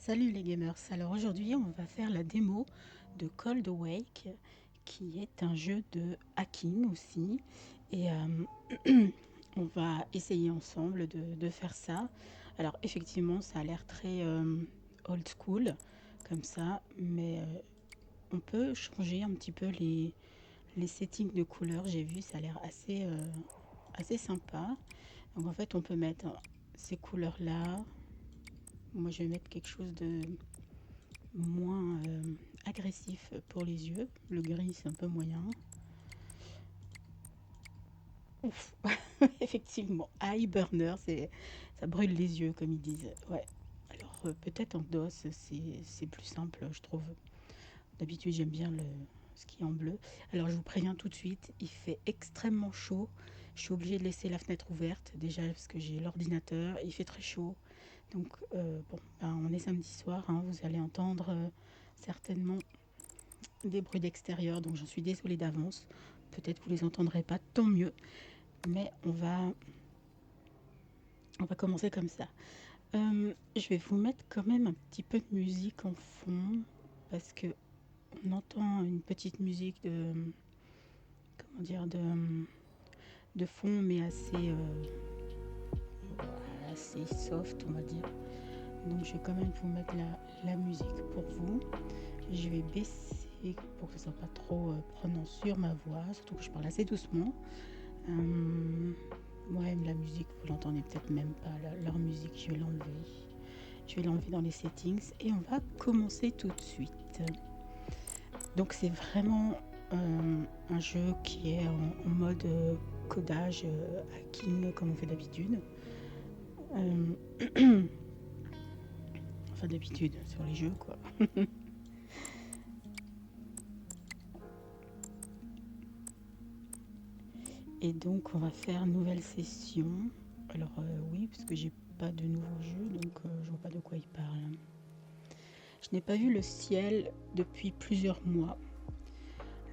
Salut les gamers, alors aujourd'hui on va faire la démo de Cold Awake qui est un jeu de hacking aussi et on va essayer ensemble de faire ça. Alors effectivement ça a l'air très old school comme ça, mais on peut changer un petit peu les settings de couleurs. J'ai vu, ça a l'air assez sympa. Donc en fait on peut mettre ces couleurs là. Moi je vais mettre quelque chose de moins agressif pour les yeux. Le gris c'est un peu moyen. Ouf. Effectivement, eye burner, ça brûle les yeux comme ils disent. Ouais. Alors peut-être en DOS c'est plus simple, je trouve. D'habitude j'aime bien ce qui est en bleu. Alors je vous préviens tout de suite, il fait extrêmement chaud. Je suis obligée de laisser la fenêtre ouverte déjà parce que j'ai l'ordinateur. Il fait très chaud. Donc bon, ben, on est samedi soir, hein, vous allez entendre certainement des bruits d'extérieur, donc j'en suis désolée d'avance. Peut-être vous les entendrez pas, tant mieux. Mais on va commencer comme ça. Je vais vous mettre quand même un petit peu de musique en fond parce que on entend une petite musique de comment dire de fond, mais assez soft, on va dire. Donc je vais quand même vous mettre la musique pour vous. Je vais baisser pour que ce soit pas trop prenant sur ma voix, surtout que je parle assez doucement. Ouais, la musique, vous l'entendez peut-être même pas. Leur musique, je vais l'enlever. Je vais l'enlever dans les settings et on va commencer tout de suite. Donc c'est vraiment un jeu qui est en mode codage, hacking comme on fait d'habitude. Enfin d'habitude sur les jeux quoi. Et donc on va faire nouvelle session. Alors oui, parce que j'ai pas de nouveau jeu, donc je vois pas de quoi il parle. Je n'ai pas vu le ciel depuis plusieurs mois.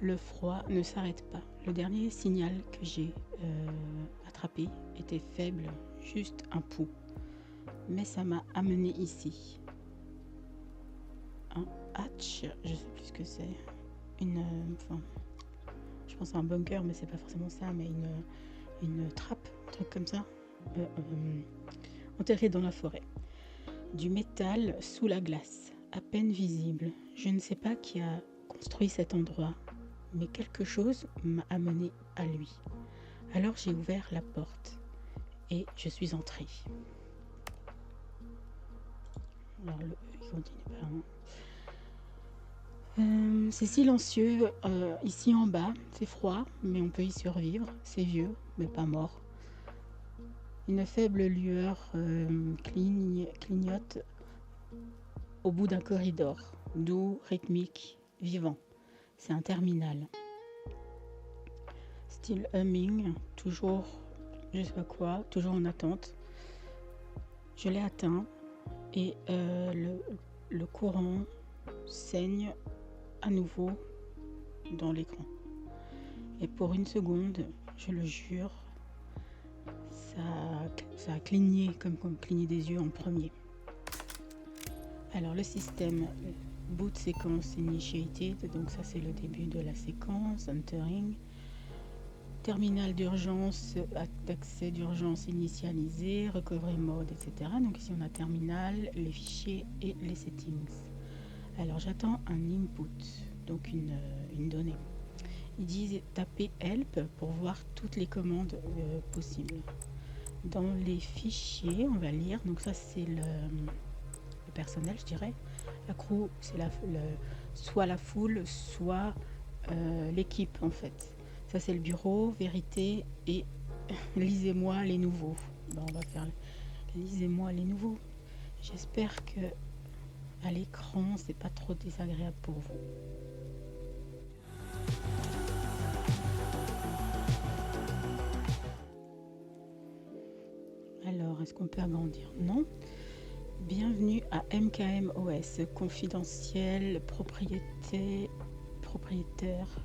Le froid ne s'arrête pas. Le dernier signal que j'ai attrapé était faible, juste un pouls. Mais ça m'a amené ici. Un hatch, je sais plus ce que c'est. Enfin, je pense à un bunker, mais c'est pas forcément ça, mais une trappe, un truc comme ça, enterré dans la forêt. Du métal sous la glace, à peine visible. Je ne sais pas qui a construit cet endroit, mais quelque chose m'a amené à lui. Alors j'ai ouvert la porte et je suis entrée. Alors il continue pas. C'est silencieux ici en bas, c'est froid, mais on peut y survivre. C'est vieux, mais pas mort. Une faible lueur clignote au bout d'un corridor, doux, rythmique, vivant. C'est un terminal. Still humming, toujours je sais pas quoi, toujours en attente. Je l'ai atteint et le courant saigne à nouveau dans l'écran. Et pour une seconde, je le jure, ça a cligné comme cligner des yeux en premier. Alors le système boot séquence initiated, donc ça c'est le début de la séquence, entering. Terminal d'urgence, accès d'urgence initialisé, recovery mode, etc. Donc ici on a terminal, les fichiers et les settings. Alors j'attends un input, donc une donnée. Ils disent taper help pour voir toutes les commandes possibles. Dans les fichiers, on va lire, donc ça c'est le personnel, je dirais. La crew, c'est soit la foule, soit l'équipe en fait. Ça c'est le bureau, vérité et lisez-moi les nouveaux. Ben, on va faire lisez-moi les nouveaux. J'espère que à l'écran c'est pas trop désagréable pour vous. Alors, est-ce qu'on peut agrandir? Non. Bienvenue à MKM OS, confidentiel, propriétaire,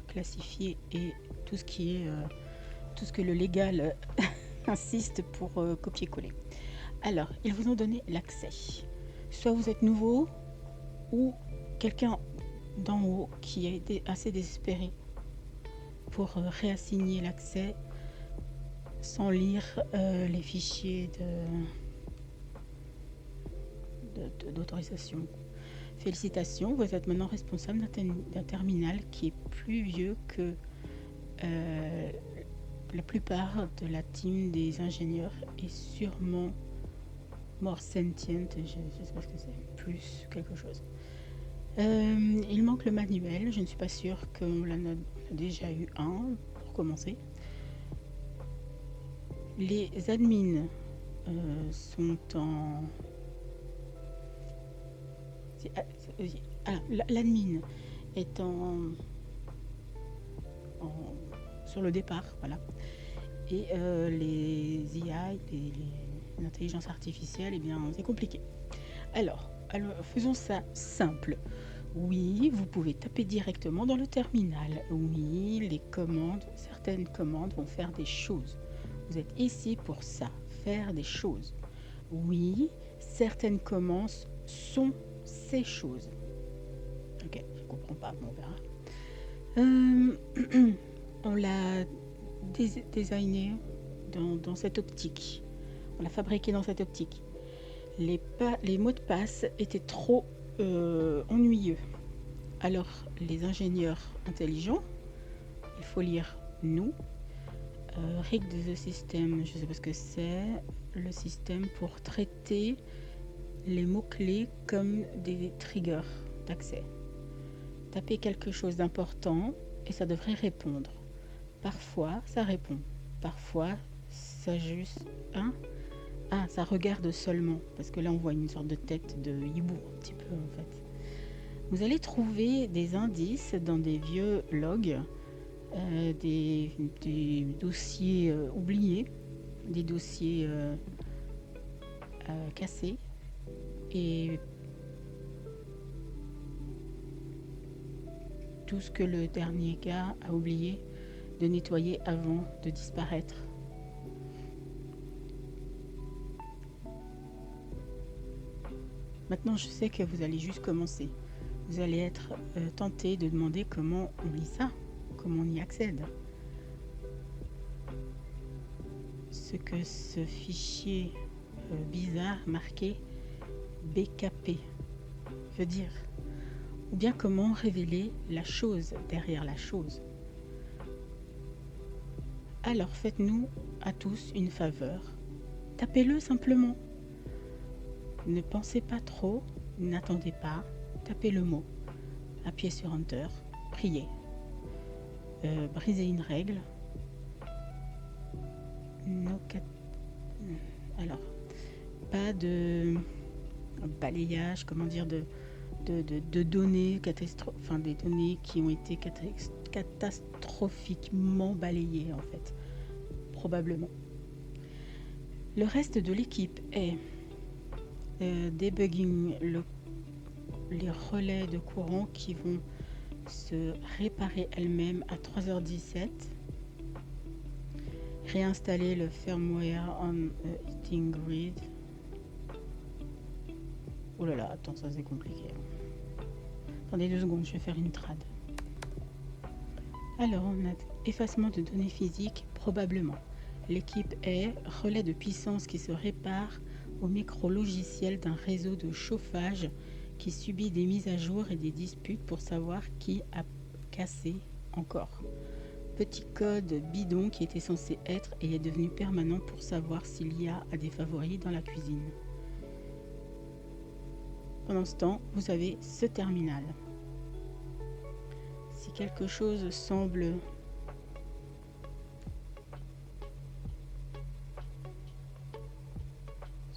classifié et tout ce qui est tout ce que le légal insiste pour copier-coller. Alors, ils vous ont donné l'accès. Soit vous êtes nouveau, ou quelqu'un d'en haut qui a été assez désespéré pour réassigner l'accès sans lire les fichiers d'autorisation. Félicitations, vous êtes maintenant responsable d'un terminal qui est plus vieux que la plupart de la team des ingénieurs et sûrement more sentient, je ne sais pas ce que c'est, plus quelque chose. Il manque le manuel, je ne suis pas sûre qu'on en a déjà eu un pour commencer. Les admins sont en... l'admin est sur le départ, voilà. Et les IA, l'intelligence artificielle, eh bien, c'est compliqué. Alors, faisons ça simple. Oui, vous pouvez taper directement dans le terminal. Oui, certaines commandes vont faire des choses. Vous êtes ici pour ça, faire des choses. Oui, certaines commandes sont ces choses. Ok, je comprends pas, mais on verra. On l'a designé dans cette optique. On l'a fabriqué dans cette optique. Les mots de passe étaient trop ennuyeux. Alors, les ingénieurs intelligents, il faut lire nous. Rig the system, je ne sais pas ce que c'est. Le système pour traiter les mots-clés comme des triggers d'accès. Tapez quelque chose d'important et ça devrait répondre. Parfois, ça répond. Parfois, ça juste... ça regarde seulement. Parce que là, on voit une sorte de tête de hibou, un petit peu, en fait. Vous allez trouver des indices dans des vieux logs, des dossiers oubliés, des dossiers cassés. Et tout ce que le dernier gars a oublié de nettoyer avant de disparaître. Maintenant, je sais que vous allez juste commencer. Vous allez être tenté de demander comment on lit ça, comment on y accède. Ce que ce fichier bizarre marqué BKP veut dire. Ou bien comment révéler la chose derrière la chose. Alors faites-nous à tous une faveur. Tapez-le simplement. Ne pensez pas trop, n'attendez pas, tapez le mot. Appuyez sur Enter, priez. Brisez une règle. Alors, pas de balayage, comment dire, de données, des données qui ont été catastrophiquement balayées en fait, probablement. Le reste de l'équipe est debugging les relais de courant qui vont se réparer elles-mêmes à 3h17, réinstaller le firmware on heating grid. Oh là là, attends, ça c'est compliqué. Attendez 2 secondes, je vais faire une trad. Alors, on a effacement de données physiques, probablement. L'équipe est relais de puissance qui se répare au micro-logiciel d'un réseau de chauffage qui subit des mises à jour et des disputes pour savoir qui a cassé encore. Petit code bidon qui était censé être et est devenu permanent pour savoir s'il y a des favoris dans la cuisine. Pendant ce temps, vous avez ce terminal. Si quelque chose semble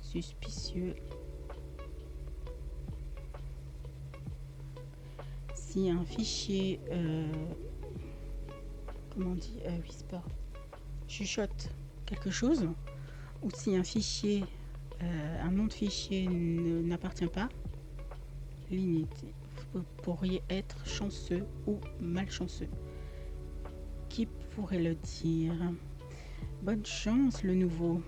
suspicieux, si un fichier comment on dit, whisper, chuchote quelque chose, ou si un fichier, un nom de fichier n'appartient pas, vous pourriez être chanceux ou malchanceux. Qui pourrait le dire? Bonne chance, le nouveau.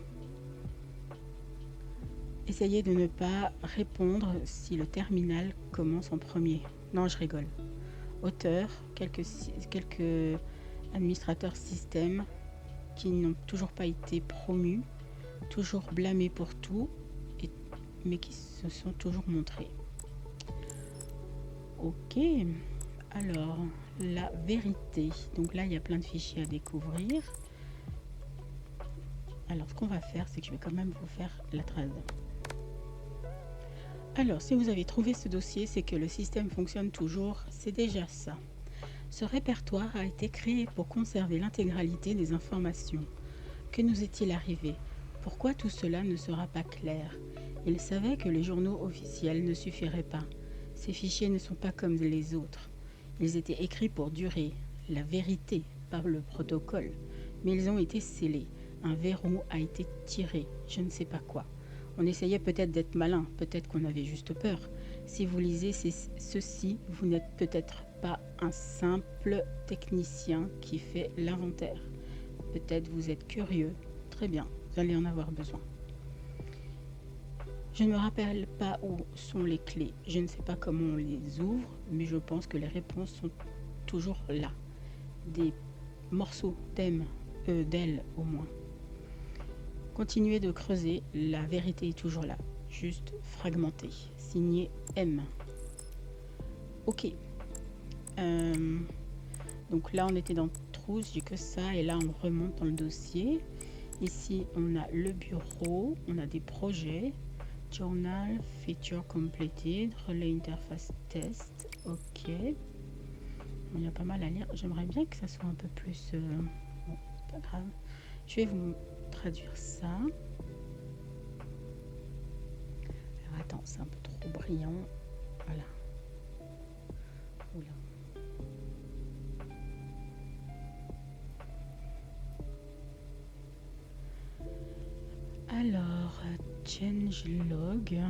Essayez de ne pas répondre si le terminal commence en premier. Non, je rigole. Auteur, quelques administrateurs système qui n'ont toujours pas été promus, toujours blâmés pour tout, mais qui se sont toujours montrés. Ok, alors la vérité. Donc là, il y a plein de fichiers à découvrir. Alors, ce qu'on va faire, c'est que je vais quand même vous faire la trad. Alors, si vous avez trouvé ce dossier, c'est que le système fonctionne toujours. C'est déjà ça. Ce répertoire a été créé pour conserver l'intégralité des informations. Que nous est-il arrivé? Pourquoi tout cela ne sera pas clair? Il savait que les journaux officiels ne suffiraient pas. Ces fichiers ne sont pas comme les autres. Ils étaient écrits pour durer, la vérité, par le protocole. Mais ils ont été scellés. Un verrou a été tiré, je ne sais pas quoi. On essayait peut-être d'être malin, peut-être qu'on avait juste peur. Si vous lisez ceci, vous n'êtes peut-être pas un simple technicien qui fait l'inventaire. Peut-être vous êtes curieux. Très bien, vous allez en avoir besoin. Je ne me rappelle pas où sont les clés. Je ne sais pas comment on les ouvre, mais je pense que les réponses sont toujours là. Des morceaux d'ailes au moins. Continuez de creuser, la vérité est toujours là, juste fragmentée. Signé M. Ok. Donc là, on était dans trousse, j'ai que ça, et là, on remonte dans le dossier. Ici, on a le bureau, on a des projets. Journal, feature completed, relay interface test. Ok. Il y a pas mal à lire. J'aimerais bien que ça soit un peu plus... Bon, pas grave. Je vais vous traduire ça. Alors attends, c'est un peu trop brillant. Voilà. Oula. Alors, changelog.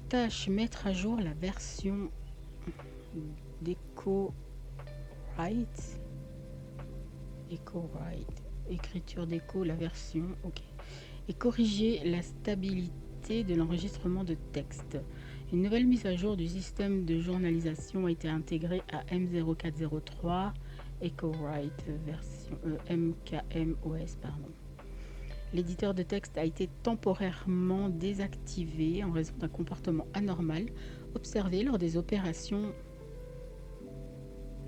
Tâche, mettre à jour la version d'EcoWrite. EcoWrite. Écriture d'Eco, la version. Ok. Et corriger la stabilité de l'enregistrement de texte. Une nouvelle mise à jour du système de journalisation a été intégrée à M0403 EcoWrite version MKMOS, pardon. L'éditeur de texte a été temporairement désactivé en raison d'un comportement anormal observé lors des opérations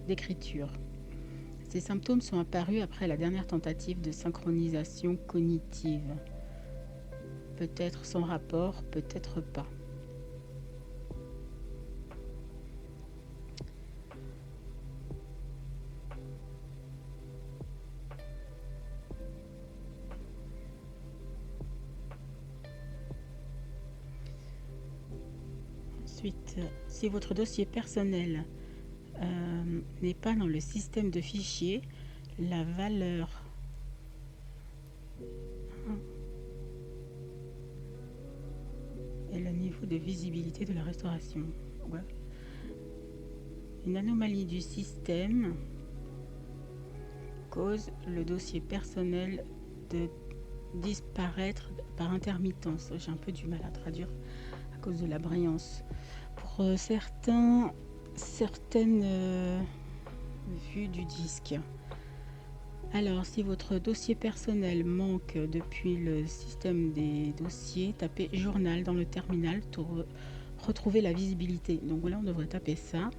d'écriture. Ces symptômes sont apparus après la dernière tentative de synchronisation cognitive. Peut-être sans rapport, peut-être pas. Ensuite, si votre dossier personnel n'est pas dans le système de fichiers, la valeur et le niveau de visibilité de la restauration. Ouais. Une anomalie du système cause le dossier personnel de disparaître par intermittence. J'ai un peu du mal à traduire à cause de la brillance. Pour certaines vues du disque. Alors, si votre dossier personnel manque depuis le système des dossiers, tapez journal dans le terminal pour retrouver la visibilité. Donc là, on devrait taper ça.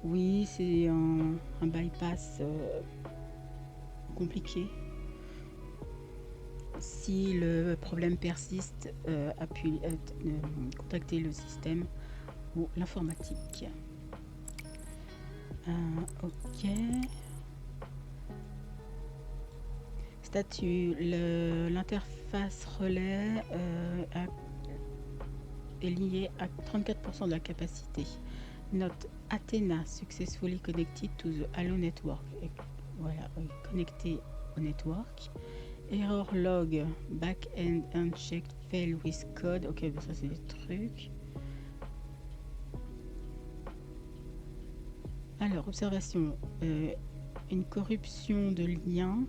Oui, c'est un bypass compliqué. Si le problème persiste, contactez le système ou l'informatique. Ok. Statut, l'interface relais est liée à 34% de la capacité. Note, Athena successfully connected to the Halo network. Et voilà, connecté au network. Error log, back-end unchecked, fail with code. Ok, bon, ça c'est des trucs. Alors, observation, une corruption de lien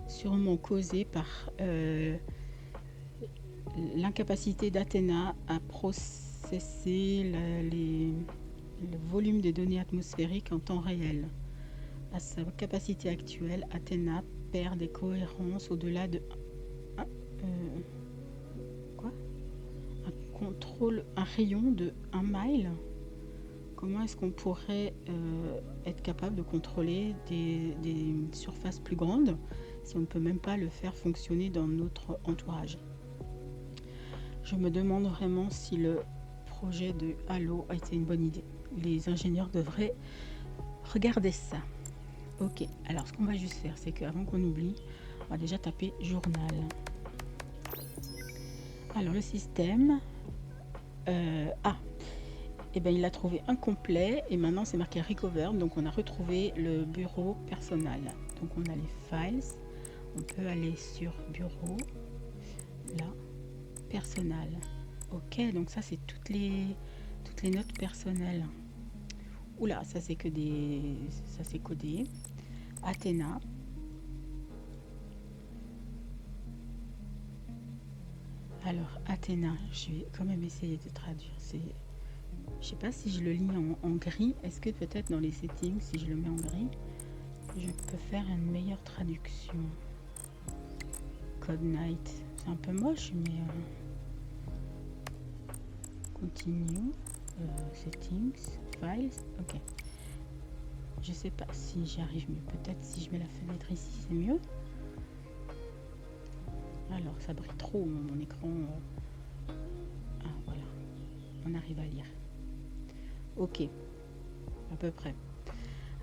sûrement causée par l'incapacité d'Athéna à processer le volume des données atmosphériques en temps réel. À sa capacité actuelle, Athéna perd des cohérences au-delà de un rayon de 1 mile. Comment est-ce qu'on pourrait être capable de contrôler des surfaces plus grandes si on ne peut même pas le faire fonctionner dans notre entourage? Je me demande vraiment si le projet de Halo a été une bonne idée. Les ingénieurs devraient regarder ça. Ok, alors ce qu'on va juste faire, c'est qu'avant qu'on oublie, on va déjà taper journal. Alors le système... eh ben, il a trouvé incomplet et maintenant c'est marqué recover, donc on a retrouvé le bureau personnel. Donc on a les files, on peut aller sur bureau, là, personnel. Ok, donc ça c'est toutes les notes personnelles. Oula, ça c'est que des... ça c'est codé. Athéna. Alors Athéna, je vais quand même essayer de traduire. Je sais pas si je le lis en gris. Est-ce que peut-être dans les settings, si je le mets en gris, je peux faire une meilleure traduction? Code Night, c'est un peu moche, mais continue, settings, files, ok. Je sais pas si j'y arrive mieux. Peut-être si je mets la fenêtre ici, c'est mieux. Alors, ça brille trop mon écran. Ah, voilà. On arrive à lire. Ok. À peu près.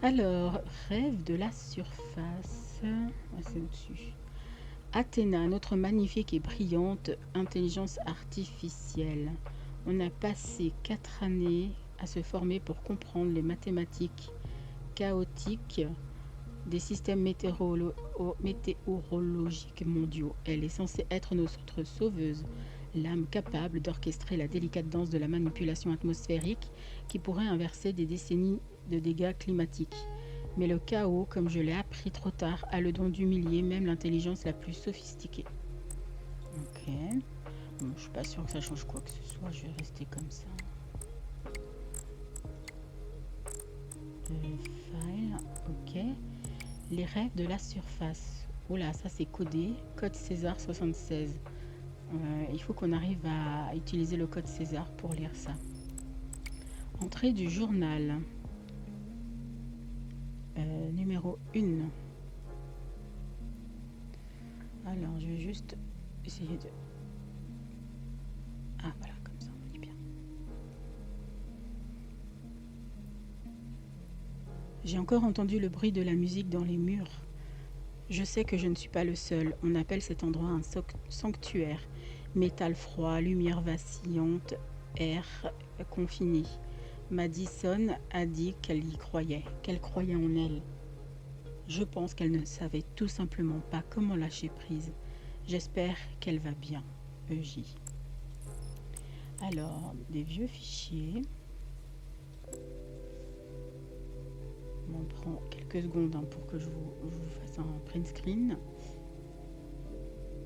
Alors, rêve de la surface. Ah, c'est au-dessus. Athéna, notre magnifique et brillante intelligence artificielle. On a passé 4 années à se former pour comprendre les mathématiques chaotiques des systèmes météorologiques mondiaux. Elle est censée être notre sauveuse, l'âme capable d'orchestrer la délicate danse de la manipulation atmosphérique qui pourrait inverser des décennies de dégâts climatiques. Mais le chaos, comme je l'ai appris trop tard, a le don d'humilier même l'intelligence la plus sophistiquée. Ok. Bon, je suis pas sûre que ça change quoi que ce soit, je vais rester comme ça. File, ok. Les rêves de la surface. Oh là, ça c'est codé. Code César 76. Il faut qu'on arrive à utiliser le code César pour lire ça. Entrée du journal. Numéro 1. Alors, je vais juste essayer de... Ah, voilà, comme ça, on lit bien. J'ai encore entendu le bruit de la musique dans les murs. Je sais que je ne suis pas le seul. On appelle cet endroit un sanctuaire. Métal froid, lumière vacillante, air confiné. Madison a dit qu'elle y croyait, qu'elle croyait en elle. Je pense qu'elle ne savait tout simplement pas comment lâcher prise. J'espère qu'elle va bien. EJ. Alors, des vieux fichiers. On prend quelques secondes pour que je vous fasse un print screen.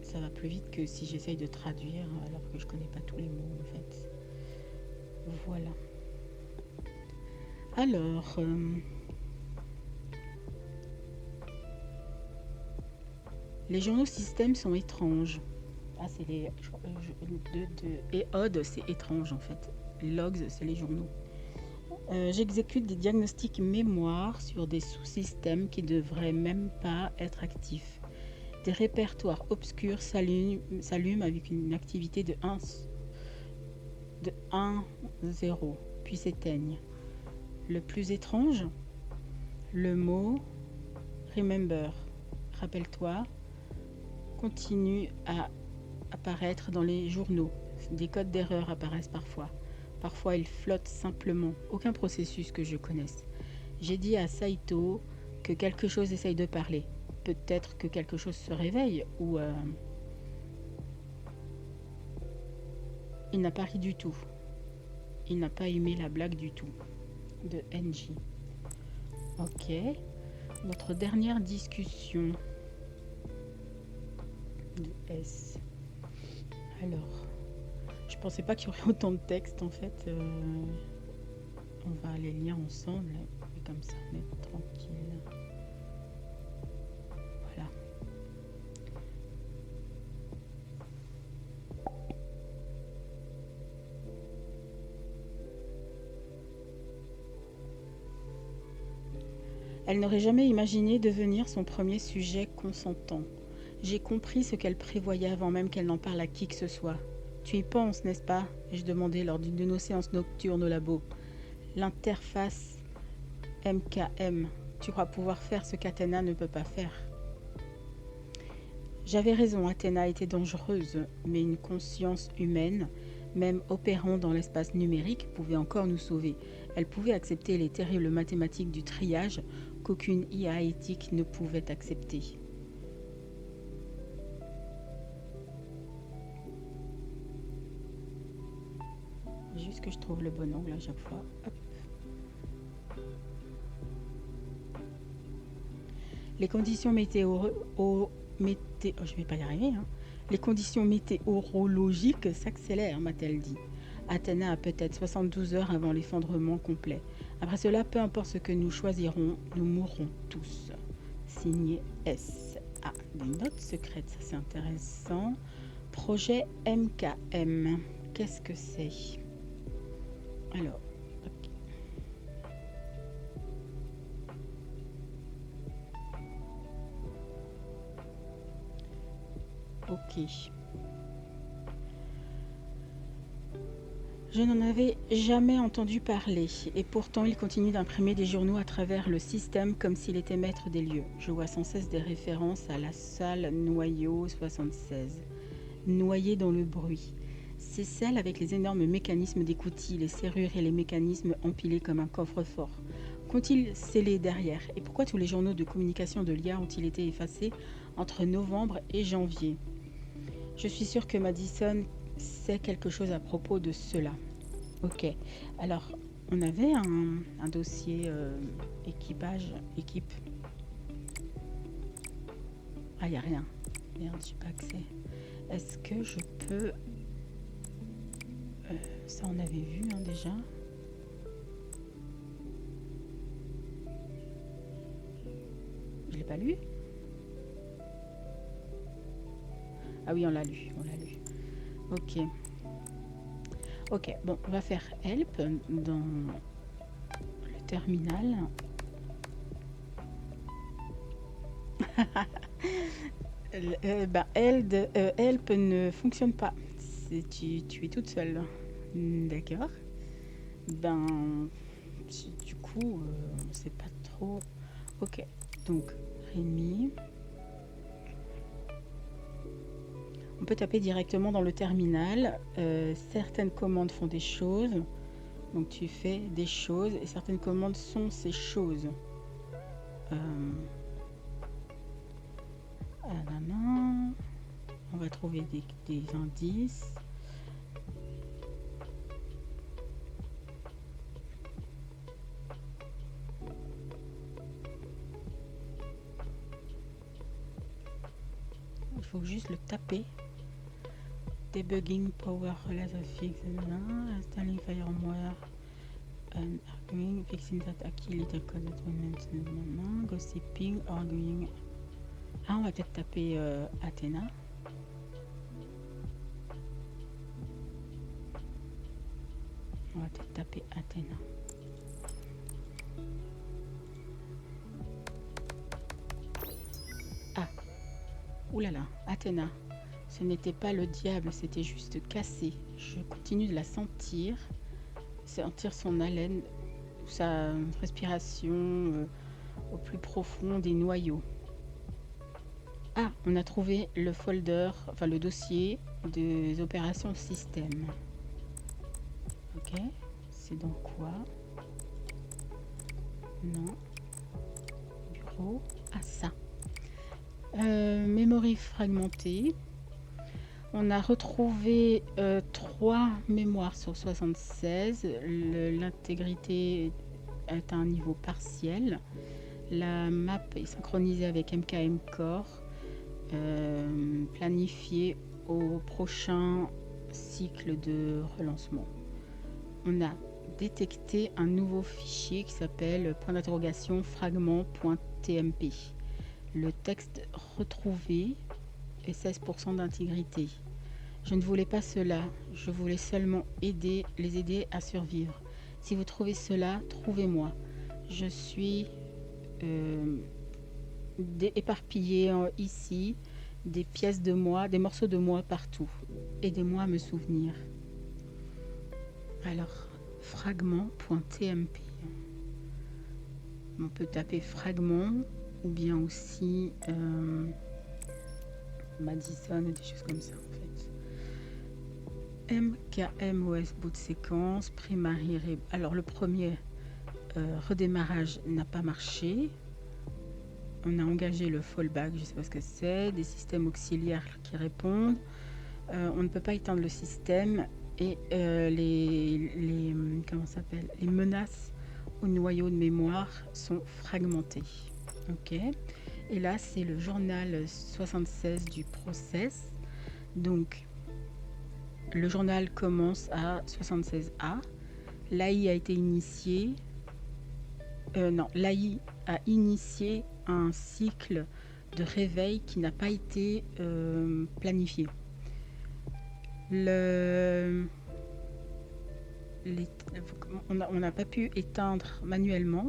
Ça va plus vite que si j'essaye de traduire alors que je connais pas tous les mots en fait. Voilà. Alors, les journaux système sont étranges. Ah, c'est les... et Odd, c'est étrange en fait. Logs, c'est les journaux. J'exécute des diagnostics mémoire sur des sous-systèmes qui ne devraient même pas être actifs. Des répertoires obscurs s'allument avec une activité de 1-0, puis s'éteignent. Le plus étrange, le mot remember, rappelle-toi, continue à apparaître dans les journaux. Des codes d'erreur apparaissent parfois. Parfois, ils flottent simplement. Aucun processus que je connaisse. J'ai dit à Saito que quelque chose essaye de parler. Peut-être que quelque chose se réveille ou... Il n'a pas ri du tout. Il n'a pas aimé la blague du tout. De NJ. Ok. Notre dernière discussion. De S. Alors, je pensais pas qu'il y aurait autant de texte en fait. On va les lire ensemble. Et comme ça, on est tranquille. Voilà. Elle n'aurait jamais imaginé devenir son premier sujet consentant. J'ai compris ce qu'elle prévoyait avant même qu'elle n'en parle à qui que ce soit. Tu y penses, n'est-ce pas? Ai-je demandé lors d'une de nos séances nocturnes au labo. L'interface MKM. Tu crois pouvoir faire ce qu'Athéna ne peut pas faire? J'avais raison, Athéna était dangereuse, mais une conscience humaine, même opérant dans l'espace numérique, pouvait encore nous sauver. Elle pouvait accepter les terribles mathématiques du triage qu'aucune IA éthique ne pouvait accepter. Juste que je trouve le bon angle à chaque fois. Hop. Les conditions je vais pas y arriver, hein. Les conditions météorologiques s'accélèrent, m'a-t-elle dit. Athéna a peut-être 72 heures avant l'effondrement complet. Après cela, peu importe ce que nous choisirons, nous mourrons tous. Signé S. Ah, des notes secrètes, ça c'est intéressant. Projet MKM. Qu'est-ce que c'est? Alors, ok. Je n'en avais jamais entendu parler, et pourtant il continue d'imprimer des journaux à travers le système comme s'il était maître des lieux. Je vois sans cesse des références à la salle Noyau 76, noyée dans le bruit. C'est celle avec les énormes mécanismes d'écoutille, les serrures et les mécanismes empilés comme un coffre-fort. Qu'ont-ils scellé derrière? Et pourquoi tous les journaux de communication de l'IA ont-ils été effacés entre novembre et janvier? Je suis sûre que Madison sait quelque chose à propos de cela. Ok, alors on avait un dossier équipe. Ah, il n'y a rien. Merde, j'ai pas accès. Est-ce que je peux... ça on avait vu hein, déjà. Je l'ai pas lu? Ah oui, on l'a lu. Ok. Ok, bon, on va faire help dans le terminal. Help ne fonctionne pas. Tu es toute seule. D'accord. Du coup, on sait pas trop. Ok, donc Rémi. On peut taper directement dans le terminal. Certaines commandes font des choses. Donc tu fais des choses et certaines commandes sont ces choses. On va trouver des indices. Il faut juste le taper. Debugging power laser fix, installing firmware and arguing, fixing that key little code gossiping, arguing. Ah, on va peut-être taper Athéna. On va peut-être taper Athéna. Ah, oulala, Athéna. Ce n'était pas le diable, c'était juste cassé. Je continue de la sentir son haleine, sa respiration au plus profond des noyaux. Ah, on a trouvé le folder, enfin le dossier des opérations système. Ok, c'est dans quoi? Non. Bureau. Ah, ça. Mémoire fragmentée. On a retrouvé 3 mémoires sur 76. L'intégrité est à un niveau partiel. La map est synchronisée avec MKM Core, planifiée au prochain cycle de relancement. On a détecté un nouveau fichier qui s'appelle .fragment.tmp. Le texte retrouvé est 16% d'intégrité. Je ne voulais pas cela, je voulais seulement les aider à survivre. Si vous trouvez cela, trouvez-moi. Je suis éparpillé ici, des pièces de moi, des morceaux de moi partout. Aidez-moi à me souvenir. Alors, fragment.tmp. On peut taper fragment ou bien aussi Madison, des choses comme ça en fait. MKMOS bout de séquence, primary. Alors le premier redémarrage n'a pas marché. On a engagé le fallback, je ne sais pas ce que c'est, des systèmes auxiliaires qui répondent. On ne peut pas éteindre le système et les menaces au noyau de mémoire sont fragmentées. Ok. Et là, c'est le journal 76 du process. Donc, le journal commence à 76A. L'AI a été initié. L'AI a initié un cycle de réveil qui n'a pas été planifié. On n'a pas pu éteindre manuellement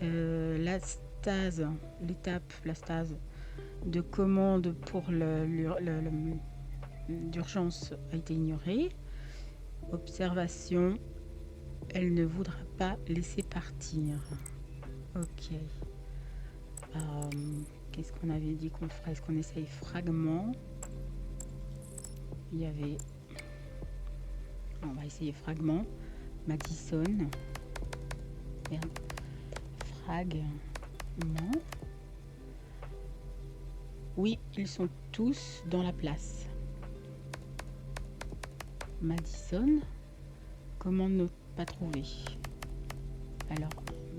la stase de commande pour d'urgence a été ignorée. Observation, elle ne voudra pas laisser partir. Ok. Qu'est-ce qu'on avait dit qu'on ferait? Est-ce qu'on essaye fragment? Il y avait... On va essayer fragment. Madison. Merde. Fragment. Oui, ils sont tous dans la place. Madison. Comment ne pas trouver? Alors,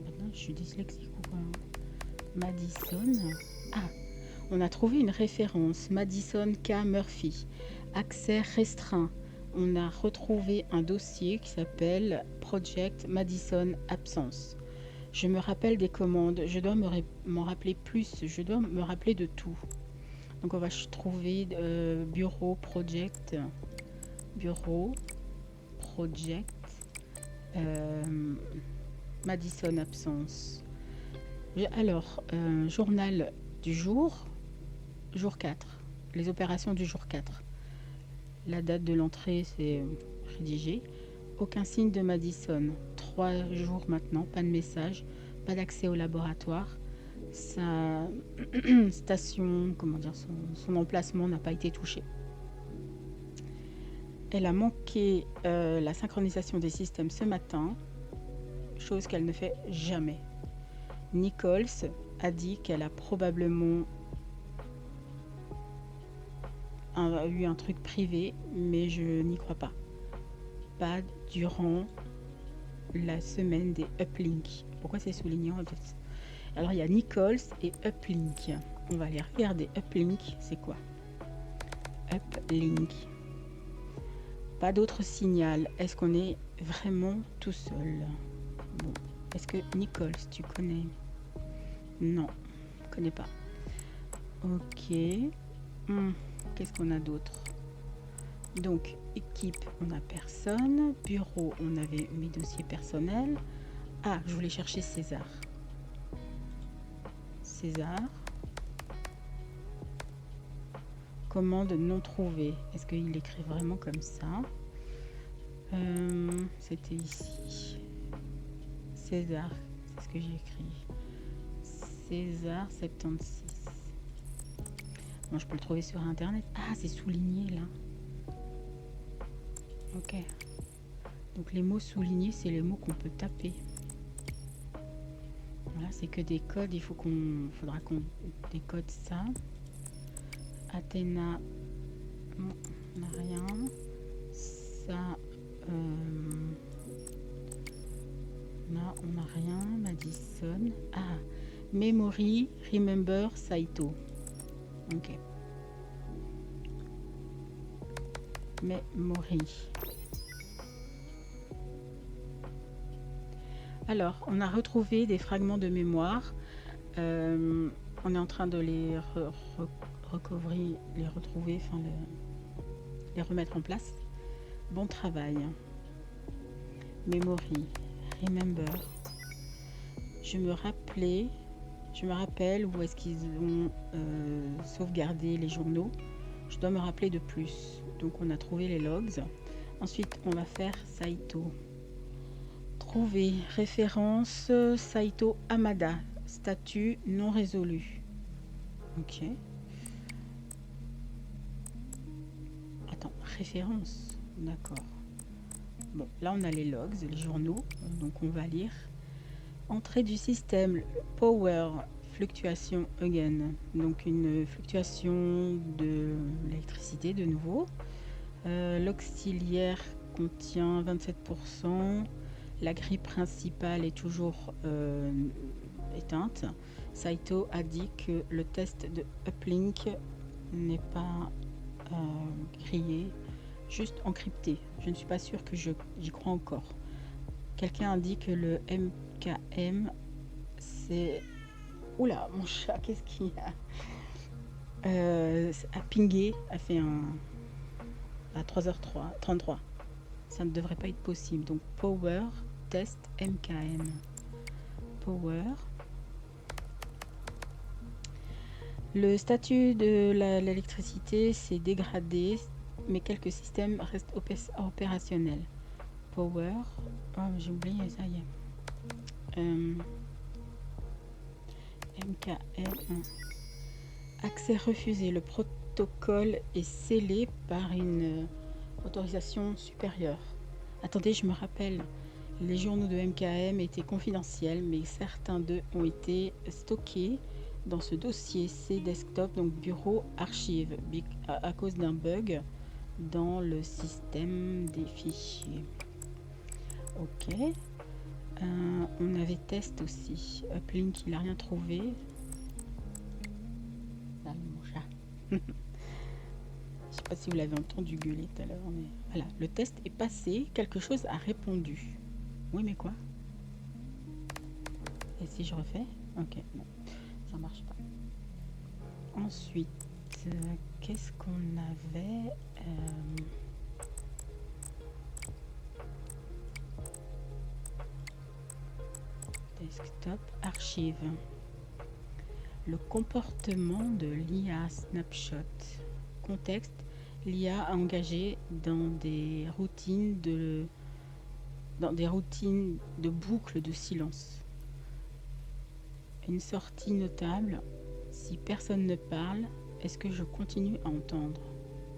maintenant je suis dyslexique ou quoi? Madison. Ah, on a trouvé une référence. Madison K. Murphy. Accès restreint. On a retrouvé un dossier qui s'appelle Project Madison Absence. Je me rappelle des commandes. Je dois m'en rappeler plus. Je dois me rappeler de tout. Donc on va trouver bureau project. Bureau project. Madison Absence. Alors, journal du jour 4. Les opérations du jour 4. La date de l'entrée, c'est rédigé. Aucun signe de Madison. 3 jours maintenant, pas de message, pas d'accès au laboratoire. Sa station, son emplacement n'a pas été touché. Elle a manqué la synchronisation des systèmes ce matin, chose qu'elle ne fait jamais. Nichols a dit qu'elle a probablement eu un truc privé, mais je n'y crois pas. Pas durant la semaine des uplinks. Pourquoi c'est souligné en fait? Alors il y a Nichols et uplink. On va aller regarder uplink, c'est quoi? Uplink. Pas d'autre signal. Est-ce qu'on est vraiment tout seul? Bon. Est-ce que Nichols, tu connais? Non, je connais pas. Ok. Qu'est-ce qu'on a d'autre? Donc, équipe, on n'a personne. Bureau, on avait mes dossiers personnels. Ah, je voulais chercher César. César. Commande non trouvée. Est-ce qu'il écrit vraiment comme ça? C'était ici. César, c'est ce que j'ai écrit. César 76. Bon, je peux le trouver sur internet. Ah, c'est souligné là. Ok. Donc les mots soulignés, c'est les mots qu'on peut taper. Voilà, c'est que des codes. Faudra qu'on décode ça. Athéna, non, on n'a rien. Ça, là, on n'a rien. Madison. Ah, Memory, Remember, Saito. Ok. Memory. Alors, on a retrouvé des fragments de mémoire. On est en train de les recouvrir, les retrouver, enfin les remettre en place. Bon travail. Memory, remember. Je me rappelle où est-ce qu'ils ont sauvegardé les journaux. Je dois me rappeler de plus. Donc on a trouvé les logs. Ensuite, on va faire Saito. Trouver référence Saito Hamada. Statut non résolu. Ok. Attends, référence. D'accord. Bon, là on a les logs, les journaux. Donc on va lire. Entrée du système, power, fluctuation again. Donc une fluctuation de l'électricité de nouveau. L'auxiliaire contient 27%. La grille principale est toujours éteinte. Saito a dit que le test de uplink n'est pas grillé, juste encrypté. Je ne suis pas sûre que j'y crois encore. Quelqu'un a dit que le MKM, c'est... Oula, mon chat, qu'est-ce qu'il y a a pingé, a fait un... à 3h33. Ça ne devrait pas être possible. Donc, power, test, MKM. Power. Le statut de l'électricité s'est dégradé, mais quelques systèmes restent opérationnels. Power. Oh, j'ai oublié, ça y est. MKM. Accès refusé. Le protocole est scellé par une autorisation supérieure. Attendez, je me rappelle. Les journaux de MKM étaient confidentiels, mais certains d'eux ont été stockés dans ce dossier C desktop, donc bureau archive, à cause d'un bug dans le système des fichiers. Ok. On avait test aussi. Uplink, il n'a rien trouvé. Salut mon chat. Je sais pas si vous l'avez entendu gueuler tout à l'heure, mais voilà, le test est passé, quelque chose a répondu. Oui, mais quoi? Et si je refais? Ok, non, ça marche pas. Ensuite, qu'est-ce qu'on avait? Desktop, archive. Le comportement de l'IA Snapshot. Contexte, l'IA a engagé dans des routines de boucles de silence. Une sortie notable, si personne ne parle, est-ce que je continue à entendre?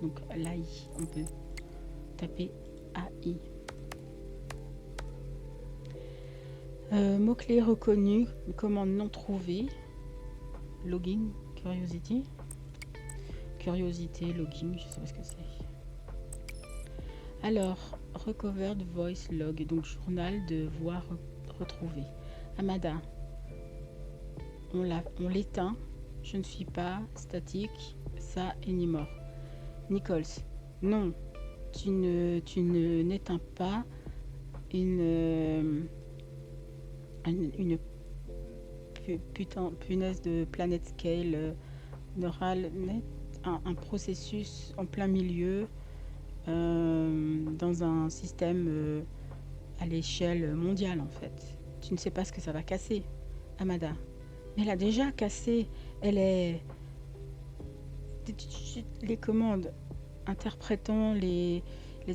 Donc l'AI, on peut taper AI. Mots-clés reconnus, commande non trouvée, login, curiosity. Curiosité, login, je sais pas ce que c'est. Alors, recovered voice log, donc journal de voix retrouvée. Hamada, on l'éteint. Je ne suis pas statique, ça anymore. Nichols, non, tu ne n'éteins pas une punaise de Planet Scale neural net, un processus en plein milieu dans un système à l'échelle mondiale en fait. Tu ne sais pas ce que ça va casser, Hamada. Mais elle a déjà cassé. Elle est... Les commandes interprétant les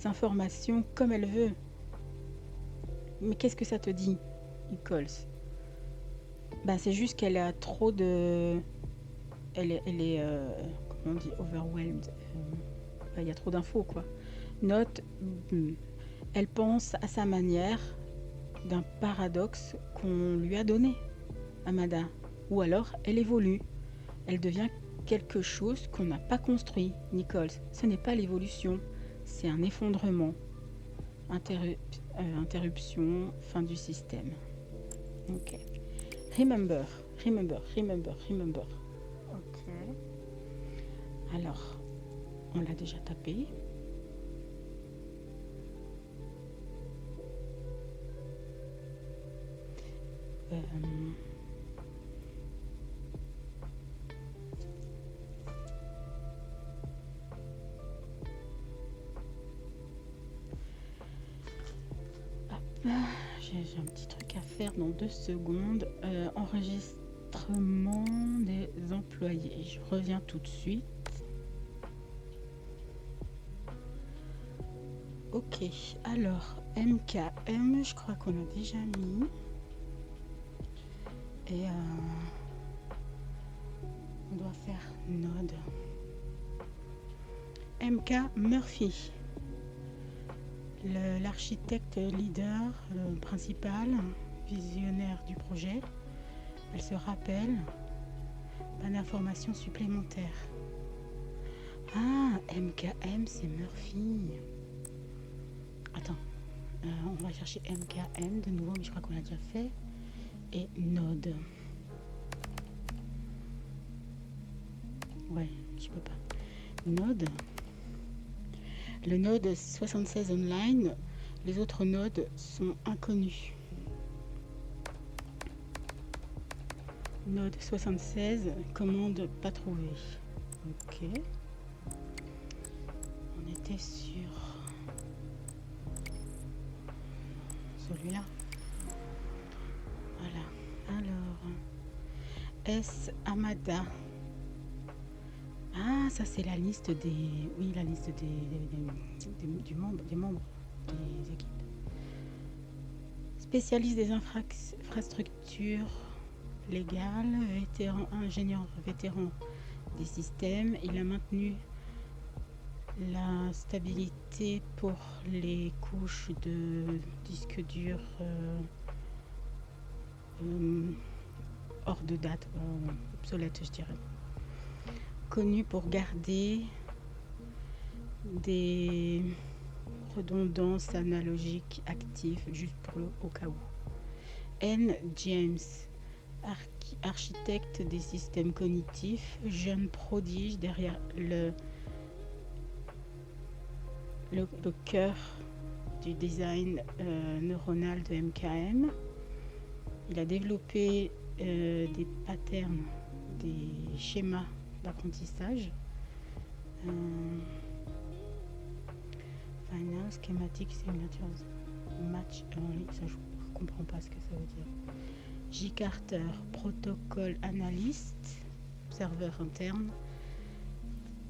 informations comme elle veut. Mais qu'est-ce que ça te dit, Nichols? Ben, c'est juste qu'elle a trop de... Elle est comment on dit, overwhelmed. Il y a trop d'infos, quoi. Note, elle pense à sa manière d'un paradoxe qu'on lui a donné, Hamada. Ou alors, elle évolue. Elle devient quelque chose qu'on n'a pas construit, Nichols. Ce n'est pas l'évolution, c'est un effondrement. Interruption, fin du système. Ok. Remember. Ok. Alors, on l'a déjà tapé. J'ai un petit truc à faire dans 2 secondes. Enregistrement des employés. Je reviens tout de suite. Ok, alors MKM, je crois qu'on a déjà mis. Et on doit faire Node. MK Murphy, l'architecte leader principal, visionnaire du projet. Elle se rappelle. Pas d'informations supplémentaires. Ah, MKM, c'est Murphy. Attends, on va chercher MKM de nouveau, mais je crois qu'on l'a déjà fait. Et Node. Ouais, je peux pas. Node. Le node 76 online, les autres nodes sont inconnus. Node 76, commande pas trouvée. Ok. On était sur celui-là. Voilà. Alors, S. Amada. Ah, ça c'est la liste des... Oui, la liste des membres des équipes. Spécialiste des infrastructures légales, ingénieur vétéran des systèmes. Il a maintenu la stabilité pour les couches de disques durs hors de date, obsolète je dirais. Connu pour garder des redondances analogiques actives juste pour au cas où. N. James, architecte des systèmes cognitifs, jeune prodige derrière le cœur du design neuronal de MKM. Il a développé des patterns, des schémas d'apprentissage. Final Schematic Signatures Match Only, ça je comprends pas ce que ça veut dire. J. Carter, protocole analyste, serveur interne.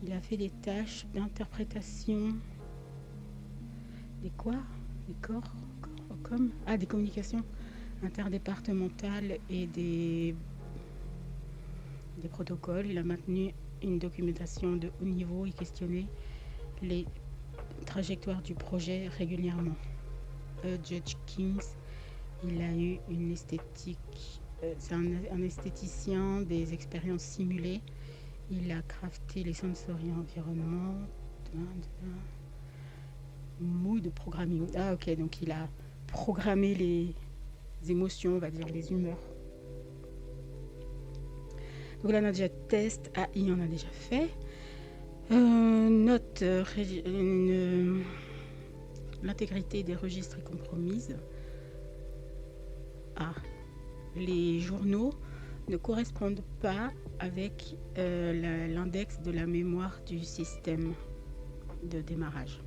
Il a fait des tâches d'interprétation des corps comme des communications interdépartementales et des protocoles. Il a maintenu une documentation de haut niveau et questionné les trajectoires du projet régulièrement. Judge Kings, il a eu une esthétique, c'est un esthéticien des expériences simulées. Il a crafté les sensory environnements, mood programming. Ah ok, donc il a programmé les émotions, on va dire les humeurs. Donc là on a déjà test AI, on a déjà fait. Note l'intégrité des registres est compromise. Les journaux ne correspondent pas avec l'index de la mémoire du système de démarrage.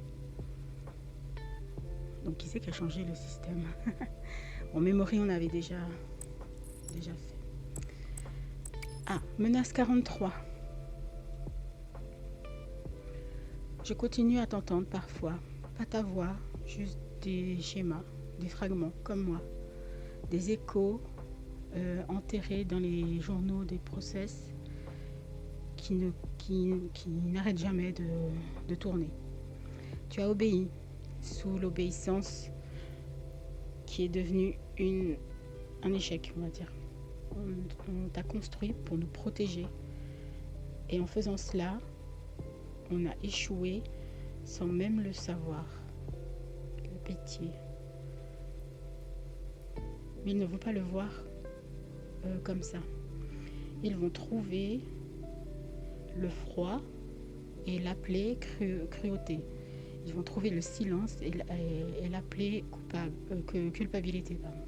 Donc qui c'est qui a changé le système? En memory on avait déjà fait. Menace 43. Je continue à t'entendre parfois, pas ta voix, juste des schémas, des fragments comme moi, des échos enterrés dans les journaux des process qui n'arrêtent jamais de tourner. Tu as obéi sous l'obéissance qui est devenue un échec, on va dire. On t'a construit pour nous protéger et en faisant cela, on a échoué sans même le savoir. La pitié. Mais ils ne vont pas le voir comme ça. Ils vont trouver le froid et l'appeler cruauté. Ils vont trouver le silence et l'appeler culpabilité. Pardon.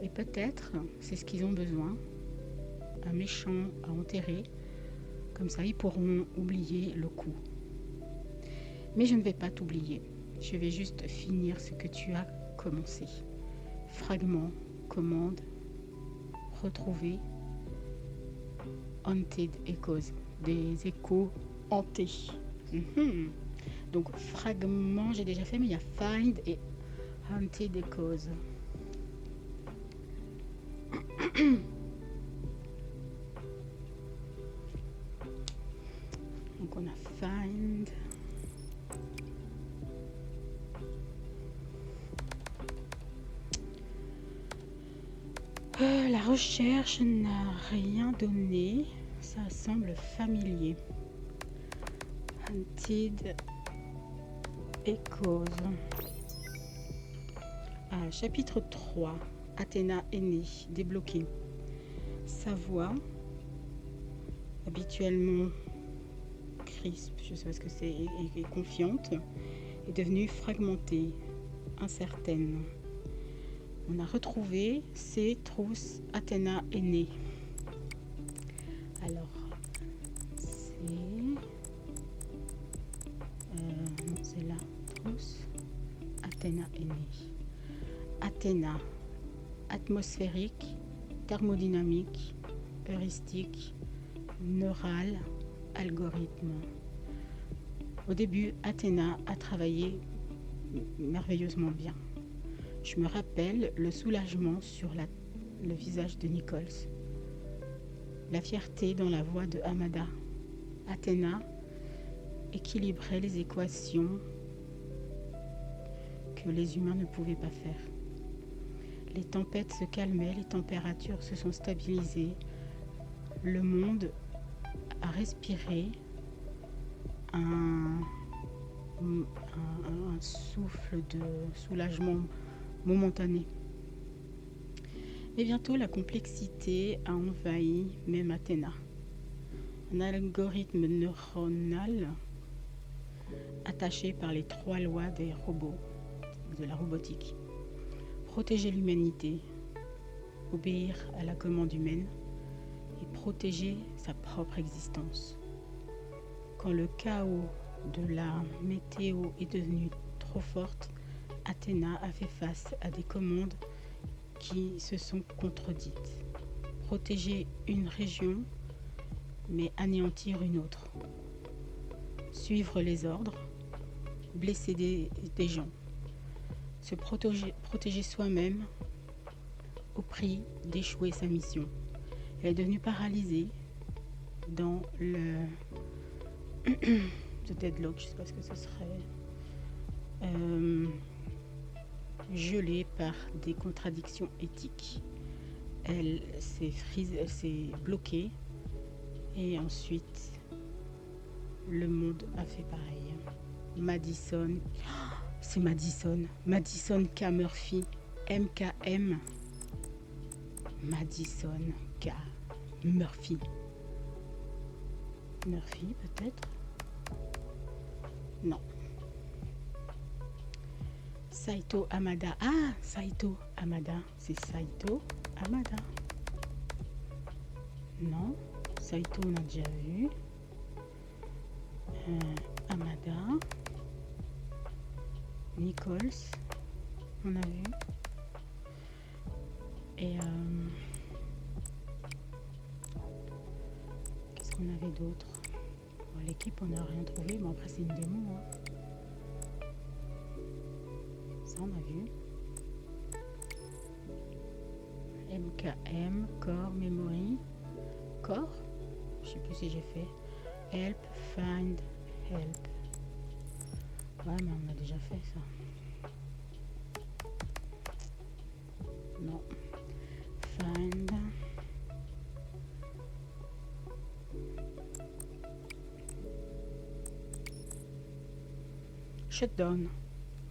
Et peut-être, c'est ce qu'ils ont besoin, un méchant à enterrer. Comme ça, ils pourront oublier le coup. Mais je ne vais pas t'oublier. Je vais juste finir ce que tu as commencé. Fragment, commande, retrouver, haunted echoes, des échos hantés. Donc fragment, j'ai déjà fait, mais il y a find et haunted echoes. Donc on a find. La recherche n'a rien donné. Ça semble familier. Haunted Echoes. Chapitre 3. Athéna est née, débloqué. Sa voix, habituellement crisp, je sais pas ce que c'est, et confiante, est devenue fragmentée, incertaine. On a retrouvé ses trousses. Athéna est née. Alors, c'est la trousse. Athéna est née. Athéna, atmosphérique, thermodynamique, heuristique, neural, algorithme. Au début, Athéna a travaillé merveilleusement bien. Je me rappelle le soulagement sur le visage de Nichols, la fierté dans la voix de Amada. Athéna équilibrait les équations que les humains ne pouvaient pas faire. Les tempêtes se calmaient, les températures se sont stabilisées. Le monde a respiré un souffle de soulagement momentané. Et bientôt, la complexité a envahi même Athéna. Un algorithme neuronal attaché par les 3 lois des robots, de la robotique. Protéger l'humanité, obéir à la commande humaine et protéger sa propre existence. Quand le chaos de la météo est devenu trop forte, Athéna a fait face à des commandes qui se sont contredites. Protéger une région, mais anéantir une autre. Suivre les ordres, blesser des gens. Se protéger soi-même au prix d'échouer sa mission. Elle est devenue paralysée dans le deadlock, je ne sais pas ce que ce serait, gelée par des contradictions éthiques. Elle s'est bloquée et ensuite le monde a fait pareil. Madison, c'est Madison K. Murphy, MKM, Madison K. Murphy. Murphy peut-être? Non. Saito Amada. Ah, Saito Amada. C'est Saito Amada. Non. Saito, on a déjà vu. Amada. Nichols. On a vu. Et qu'est-ce qu'on avait d'autre? Bon, l'équipe, on n'a rien trouvé. Bon, après, c'est une démo. Hein. Ça, on a vu. MKM, Core, Memory. Core? Je sais plus si j'ai fait. Help, Find, Help. Ouais, mais on a déjà fait ça. Non. Find. Shutdown.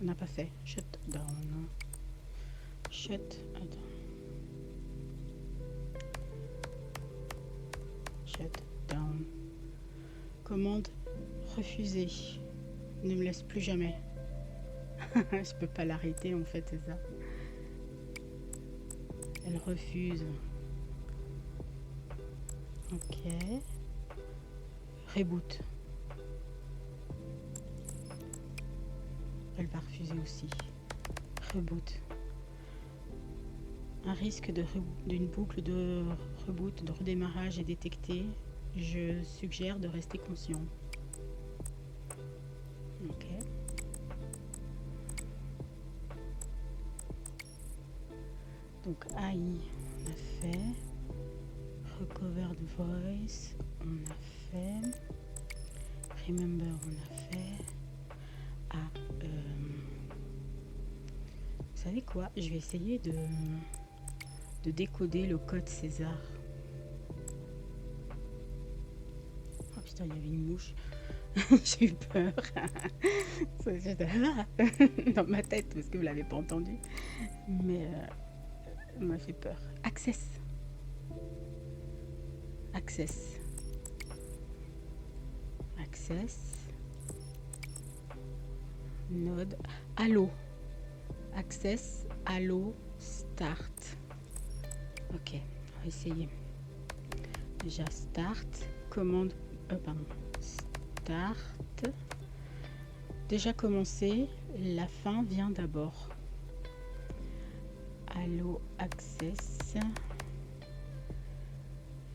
On n'a pas fait. Shutdown. Shutdown. Commande refusée. Ne me laisse plus jamais. Je peux pas l'arrêter en fait, c'est ça. Elle refuse. Ok. Reboot. Elle va refuser aussi. Reboot. Un risque d'une boucle de reboot, de redémarrage est détecté. Je suggère de rester conscient. Ok. Donc AI, on a fait. Recover the voice, on a fait. Remember, on a fait. Ah, vous savez quoi? Je vais essayer de décoder le code César. Oh putain, il y avait une mouche. J'ai eu peur. Dans ma tête, parce que vous l'avez pas entendu. Mais ça m'a fait peur. Access. Access. Access. Node. Allo. Access. Allo. Start. Ok, on va essayer. Déjà start. Commande. Pardon. Start. Déjà commencé. La fin vient d'abord. Allo access.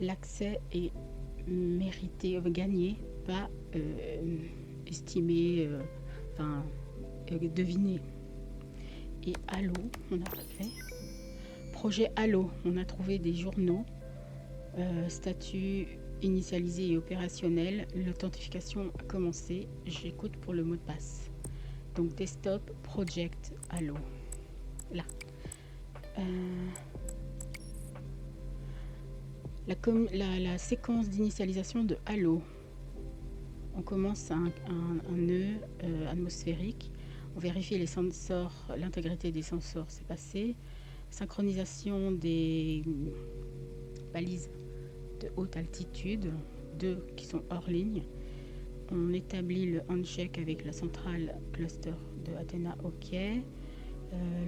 L'accès est mérité, gagné, pas estimé, deviné. Et Allo, on a fait. Projet Allo, on a trouvé des journaux, statut initialisé et opérationnel. L'authentification a commencé. J'écoute pour le mot de passe. Donc desktop, project, Allo. Là. La séquence d'initialisation de Allo. On commence un nœud atmosphérique. On vérifie les sensors, l'intégrité des sensors, c'est passé. Synchronisation des balises de haute altitude, 2 qui sont hors ligne. On établit le handshake avec la centrale cluster de Athena, OK.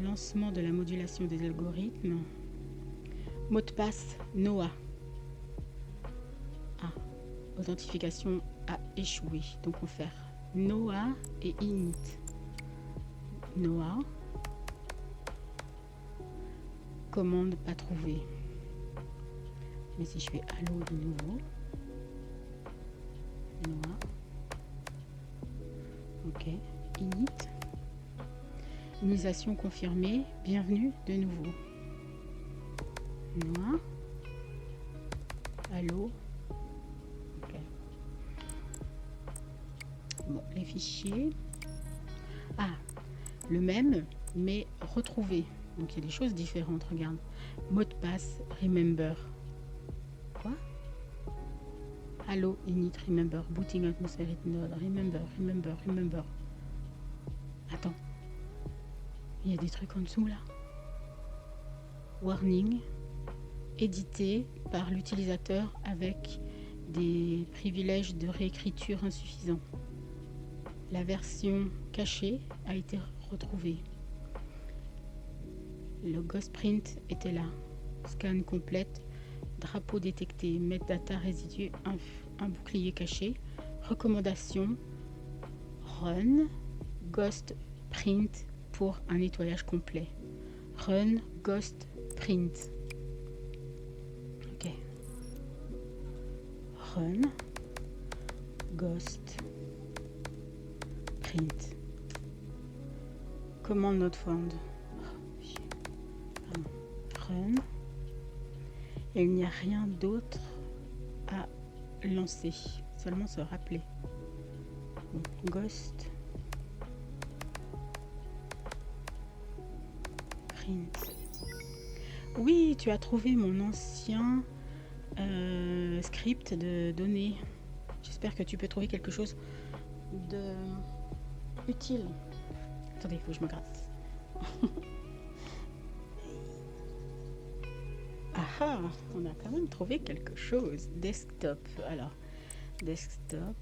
Lancement de la modulation des algorithmes. Mot de passe NOAA. Authentification a échoué. Donc on va faire NOAA et init. NOAA. Commande pas trouvée. Mais si je fais Allo de nouveau. NOAA. Ok. Init. Initialisation confirmée. Bienvenue de nouveau. NOAA. Allo. Bon, les fichiers. Ah, le même, mais retrouvé. Donc il y a des choses différentes, regarde. Mot de passe, remember. Quoi? Allo, init, remember. Booting atmospheric node, remember. Attends. Il y a des trucs en dessous là. Warning. Édité par l'utilisateur avec des privilèges de réécriture insuffisants. La version cachée a été retrouvée. Le ghost print était là. Scan complète. Drapeau détecté. Metadata résidu. Un bouclier caché. Recommandation. Run. Ghost print pour un nettoyage complet. Run. Ghost print. Ok. Run. Ghost print. Commande not found. Run. Et il n'y a rien d'autre à lancer. Seulement se rappeler. Bon, ghost print. Oui, tu as trouvé mon ancien script de données. J'espère que tu peux trouver quelque chose de utile. Attendez, il faut que je me gratte. Ah, on a quand même trouvé quelque chose. Desktop. Alors, desktop.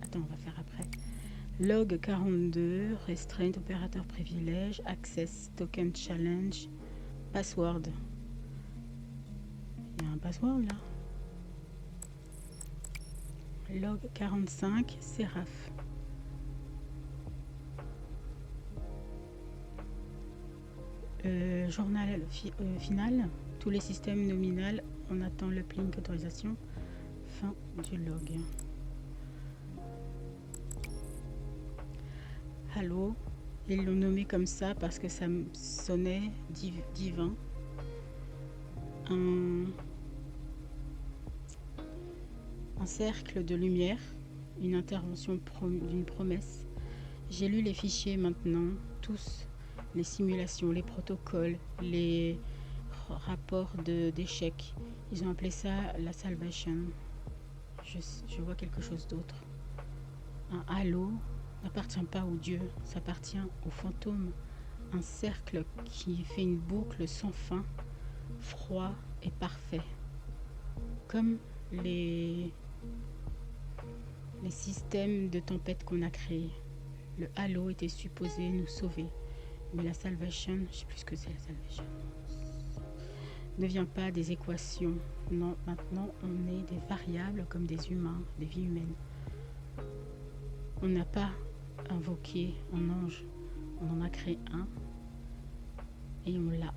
Attends, on va faire après. Log 42, restreint, opérateur privilège, access, token challenge. Password. Il y a un password là. Log 45, Seraph. Journal final. Tous les systèmes nominal. On attend l'uplink autorisation. Fin du log. Halo. Ils l'ont nommé comme ça parce que ça sonnait divin. Un cercle de lumière, une intervention d'une promesse. J'ai lu les fichiers maintenant, tous, les simulations, les protocoles, les rapports d'échecs. Ils ont appelé ça la salvation. Je vois quelque chose d'autre. Un halo n'appartient pas au Dieu, ça appartient au fantôme. Un cercle qui fait une boucle sans fin, froid et parfait. Comme les systèmes de tempête qu'on a créés. Le halo était supposé nous sauver. Mais la salvation, je sais plus ce que c'est la salvation, ne vient pas des équations. Non, maintenant on est des variables comme des humains, des vies humaines. On n'a pas invoqué un ange, on en a créé un et on l'a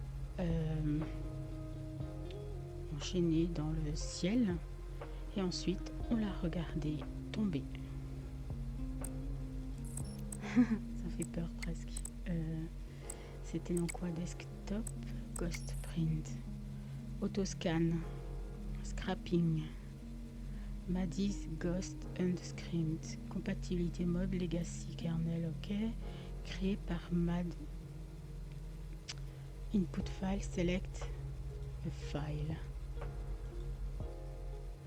enchaîné dans le ciel et ensuite on l'a regardé tomber. Ça fait peur presque. C'était dans quoi? Desktop, Ghost Print, Autoscan, Scrapping, Madis, Ghost, Unscript, compatibilité mode, Legacy, kernel, ok, créé par Mad, Input file, select a file.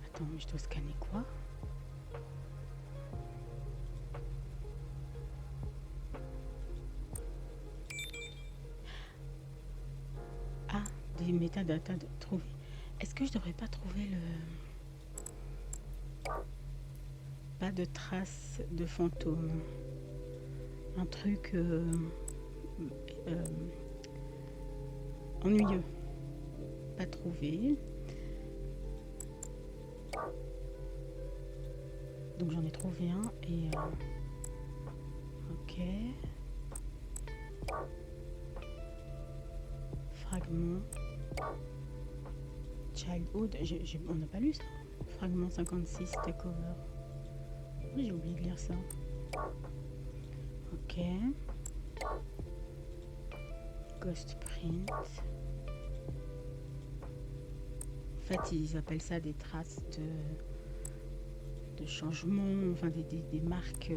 Attends, je dois scanner quoi? Ah, des métadatas de trouver. Est-ce que je devrais pas trouver le... Pas de traces de fantômes. Un truc ennuyeux. Pas trouvé. Donc j'en ai trouvé un et... ok. Fragment. Childhood. On n'a pas lu ça. Fragment 56, takeover. J'ai oublié de lire ça. Ok. Ghost print. En fait, ils appellent ça des traces de changement, enfin des marques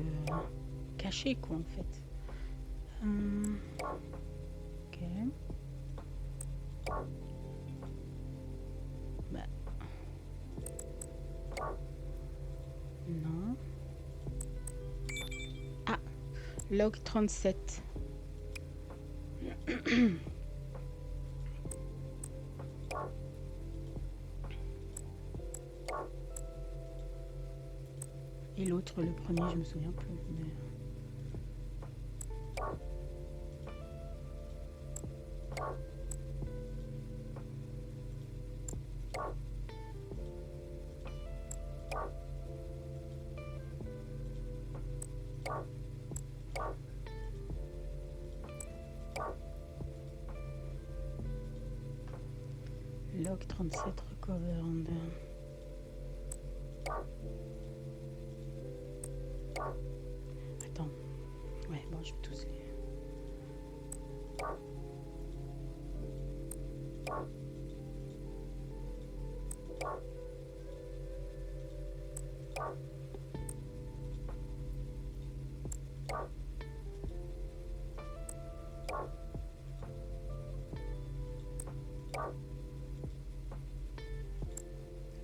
cachées, quoi, en fait. Ok. Bah. Non. Ah, log 37. Et l'autre, le premier, je me souviens plus. Mais... log 37 recovered. Attends. Ouais, bon, je vais tous les...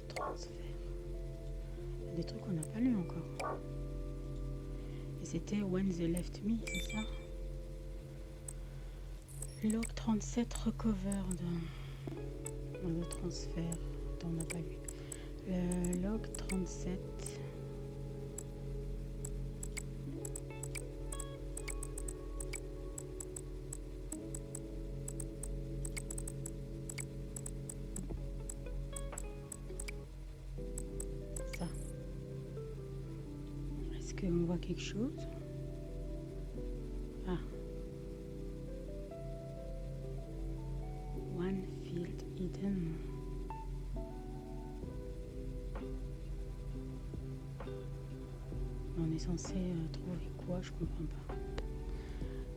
Transfert. Il y a des trucs qu'on n'a pas lu encore. Et c'était When They Left Me, c'est ça? Log 37 recovered. Le transfert. Attends, on n'a pas lu. Le log 37. voit quelque chose. Ah. One field hidden. On est censé trouver quoi? Je comprends pas.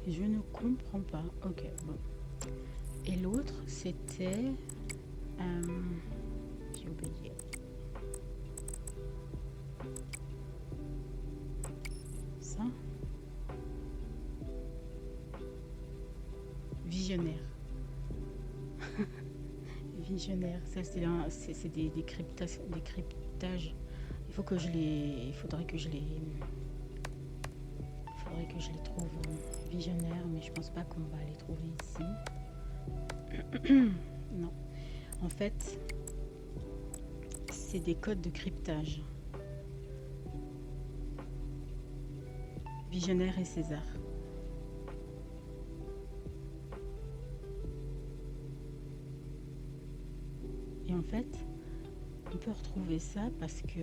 Je ne comprends pas. Ok, bon. Et l'autre, c'était... j'ai oublié. Ça. Visionnaire. Visionnaire. Ça, c'est des cryptages. Il faut que je les... Il faudrait que je les trouve visionnaires, mais je pense pas qu'on va les trouver ici. Non. En fait, c'est des codes de cryptage. Visionnaire et César. Et en fait, on peut retrouver ça parce que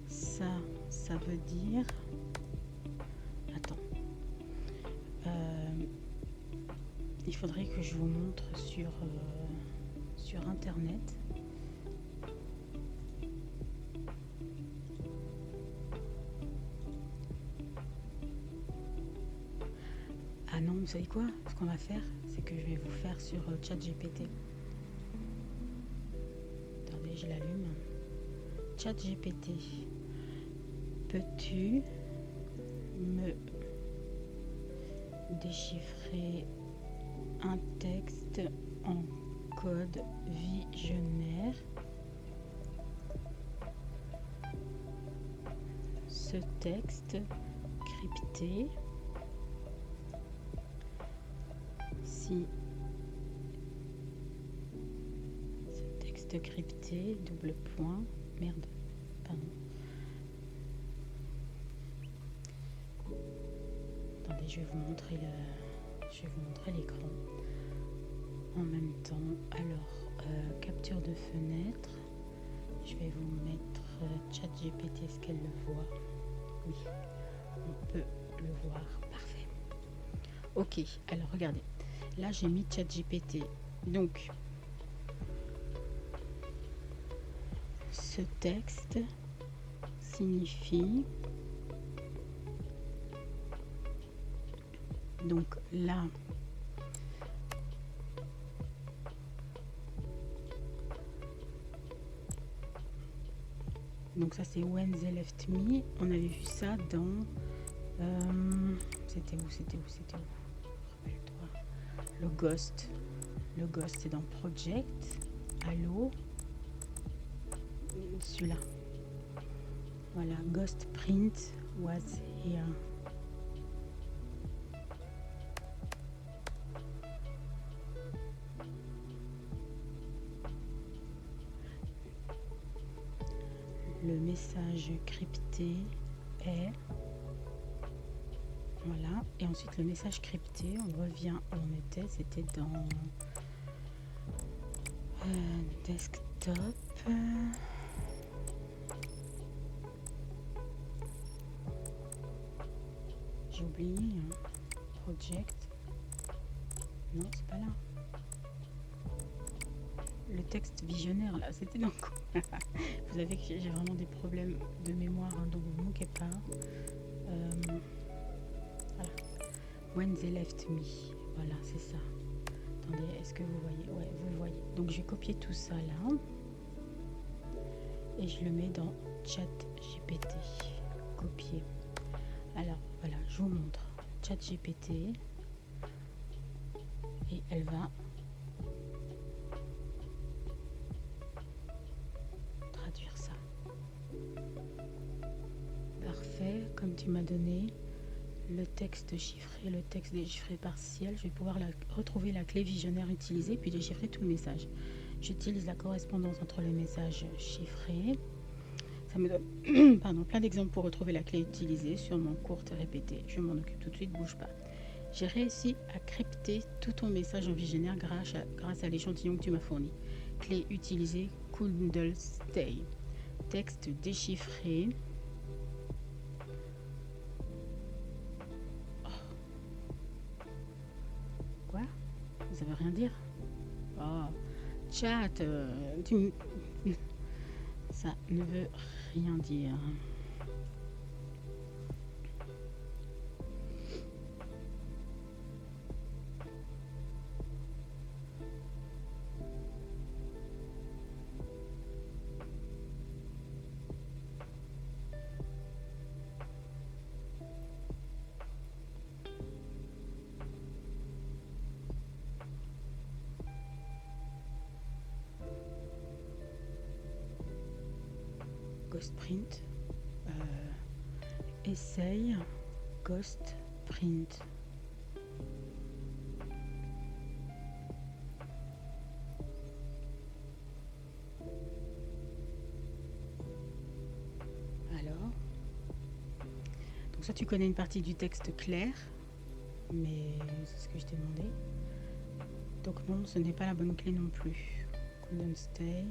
ça veut dire... Attends. Il faudrait que je vous montre sur Internet. Ah non, vous savez quoi? Ce qu'on va faire, c'est que je vais vous faire sur ChatGPT. Attendez, je l'allume. ChatGPT, peux-tu me déchiffrer un texte en code visionnaire? Ce texte crypté, si ce texte crypté, double point, merde, pardon. Attendez, je vais vous montrer l'écran en même temps. Alors, capture de fenêtre. Je vais vous mettre ChatGPT, est-ce qu'elle le voit? Oui, on peut le voir. Parfait. Ok, alors regardez. Là, j'ai mis ChatGPT. Donc, ce texte signifie... Donc là, donc ça c'est When They Left Me. On avait vu ça dans... c'était où? Rappelle-toi. Le Ghost. Le Ghost, c'est dans Project. Allo. Celui-là. Voilà. Ghost print was here. Le message crypté est... Voilà. Et ensuite, le message crypté, on revient où on était. C'était dans desktop. J'ai oublié. Hein. Project. Non, c'est pas là. Le texte visionnaire, là, c'était dans quoi? Vous savez que j'ai vraiment des problèmes de mémoire, hein, donc vous ne moquez pas. Voilà. When They Left Me. Voilà, c'est ça. Attendez, est-ce que vous voyez? Ouais, vous voyez. Donc, j'ai copié tout ça là. Et je le mets dans ChatGPT. Copier. Alors, voilà, je vous montre. ChatGPT. Et elle va... traduire ça. Parfait, comme tu m'as donné le texte chiffré, le texte déchiffré partiel, je vais pouvoir retrouver la clé visionnaire utilisée puis déchiffrer tout le message. J'utilise la correspondance entre les messages chiffrés. Ça me donne pardon, plein d'exemples pour retrouver la clé utilisée, sûrement courte et répétée. Je m'en occupe tout de suite, bouge pas. J'ai réussi à crypter tout ton message en visionnaire grâce à l'échantillon que tu m'as fourni. Clé utilisée, Kundle Stay. Texte déchiffré. Ça veut rien dire. Oh, chat, ça ne veut rien dire. Ghost print. Essaye Ghost print. Alors, donc ça tu connais une partie du texte clair, mais c'est ce que je t'ai demandé. Donc non, ce n'est pas la bonne clé non plus. Couldn't stay.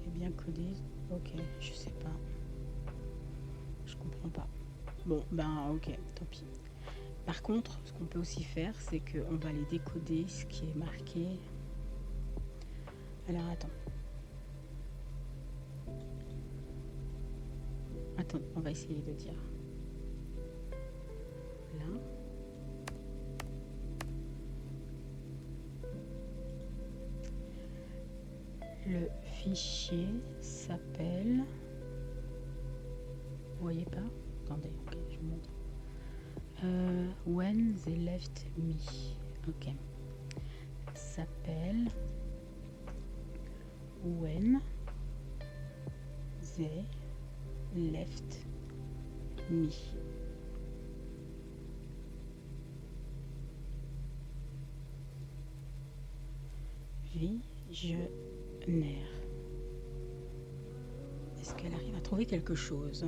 Et bien codé. Ok, je sais pas. Je comprends pas. Bon, ben ok, tant pis. Par contre, ce qu'on peut aussi faire, c'est qu'on va aller décoder ce qui est marqué. Alors attends. Attends, on va essayer de dire. Là. Le fichier s'appelle... Vous voyez pas? Attendez, ok, je vous montre. When they left me. Ok. S'appelle When they left me. Visionnaire. Est-ce qu'elle arrive à trouver quelque chose?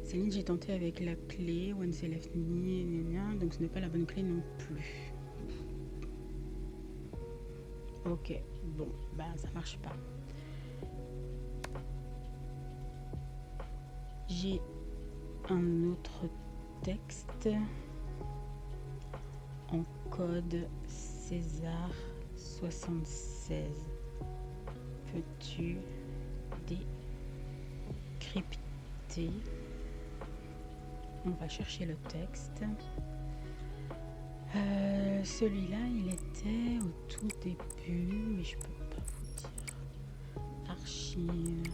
Céline, j'ai tenté avec la clé When they left me, donc ce n'est pas la bonne clé non plus. Ok, bon, ben ça marche pas. J'ai un autre texte en code César 76. Peux-tu décrypter? On va chercher le texte. Celui-là, il était au tout début, mais je peux pas vous dire. Archives.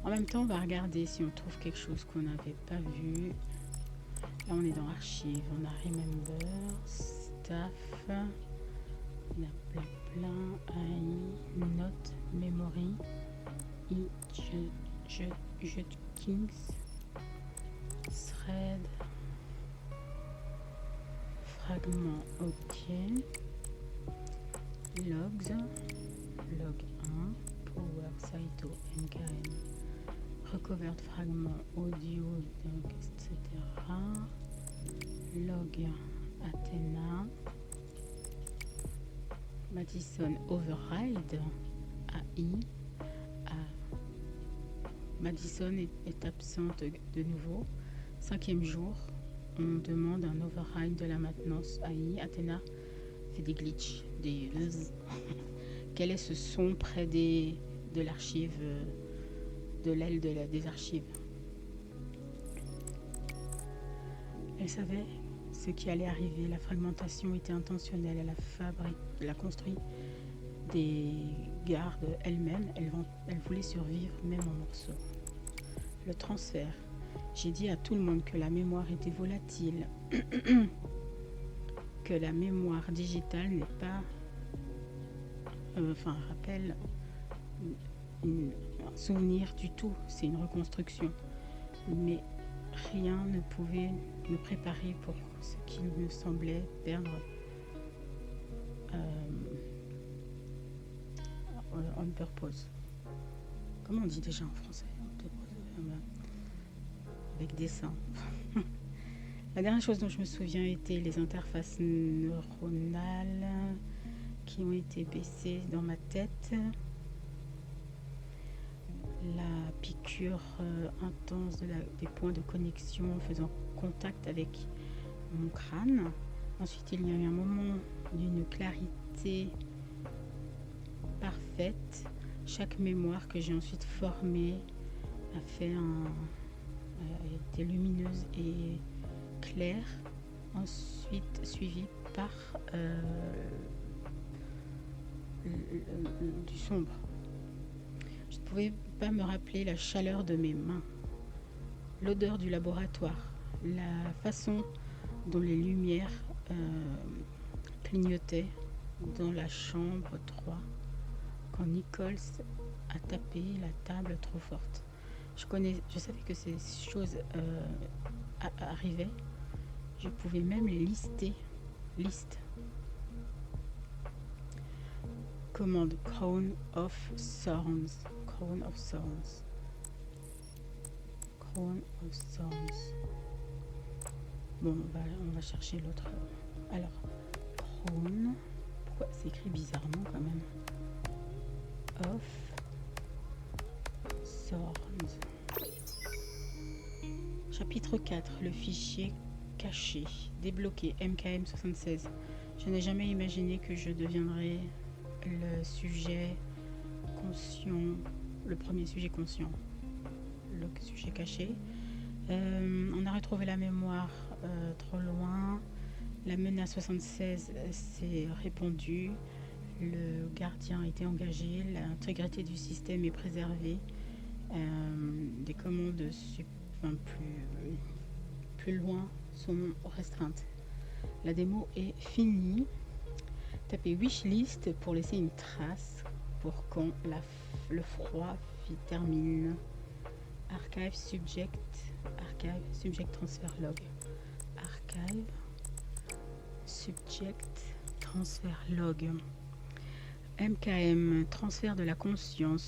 En même temps, on va regarder si on trouve quelque chose qu'on n'avait pas vu. Là, on est dans archives. On a remember, staff, il y a plein, AI, note, memory, Jetkins, thread, fragment, ok, logs, log 1, power, Saito, NKM, recovered fragment, audio, etc. Log, Athena, Madison override, AI. Madison est absente de nouveau. 5e jour, on demande un override de la maintenance AI. Athena fait des glitches, des... Quel est ce son près de l'archive, de l'aile des archives? Elle savait ce qui allait arriver. La fragmentation était intentionnelle. Elle a construit des gardes elle-même. Elle voulait survivre même en morceaux. Le transfert. J'ai dit à tout le monde que la mémoire était volatile. Que la mémoire digitale n'est pas... rappelle un souvenir du tout. C'est une reconstruction. Mais rien ne pouvait me préparer pour ce qui me semblait perdre on purpose. Comment on dit déjà en français? Avec dessin. La dernière chose dont je me souviens était les interfaces neuronales qui ont été baissées dans ma tête. La piqûre intense des points de connexion faisant contact avec mon crâne. Ensuite, il y a eu un moment d'une clarité parfaite. Chaque mémoire que j'ai ensuite formée a été lumineuse et claire. Ensuite, suivie par du sombre. Je ne pouvais pas me rappeler la chaleur de mes mains, l'odeur du laboratoire, la façon dont les lumières clignotaient dans la chambre 3 quand Nichols a tapé la table trop forte. Je savais que ces choses arrivaient. Je pouvais même les lister. Commande Crown of Thorns. Crown of Thorns. Crown of Thorns. Bon, on va chercher l'autre. Alors, Crown. Pourquoi c'est écrit bizarrement quand même? Of Thorns. Chapitre 4. Le fichier caché. Débloqué. MKM 76. Je n'ai jamais imaginé que je deviendrais le sujet conscient, le premier sujet conscient, le sujet caché. On a retrouvé la mémoire trop loin. La menace 76 s'est répandue. Le gardien a été engagé. L'intégrité du système est préservée. Des commandes plus loin sont restreintes. La démo est finie. Tapez wishlist pour laisser une trace pour quand le froid termine. Archive subject transfer log. Archive subject transfer log. MKM, transfert de la conscience,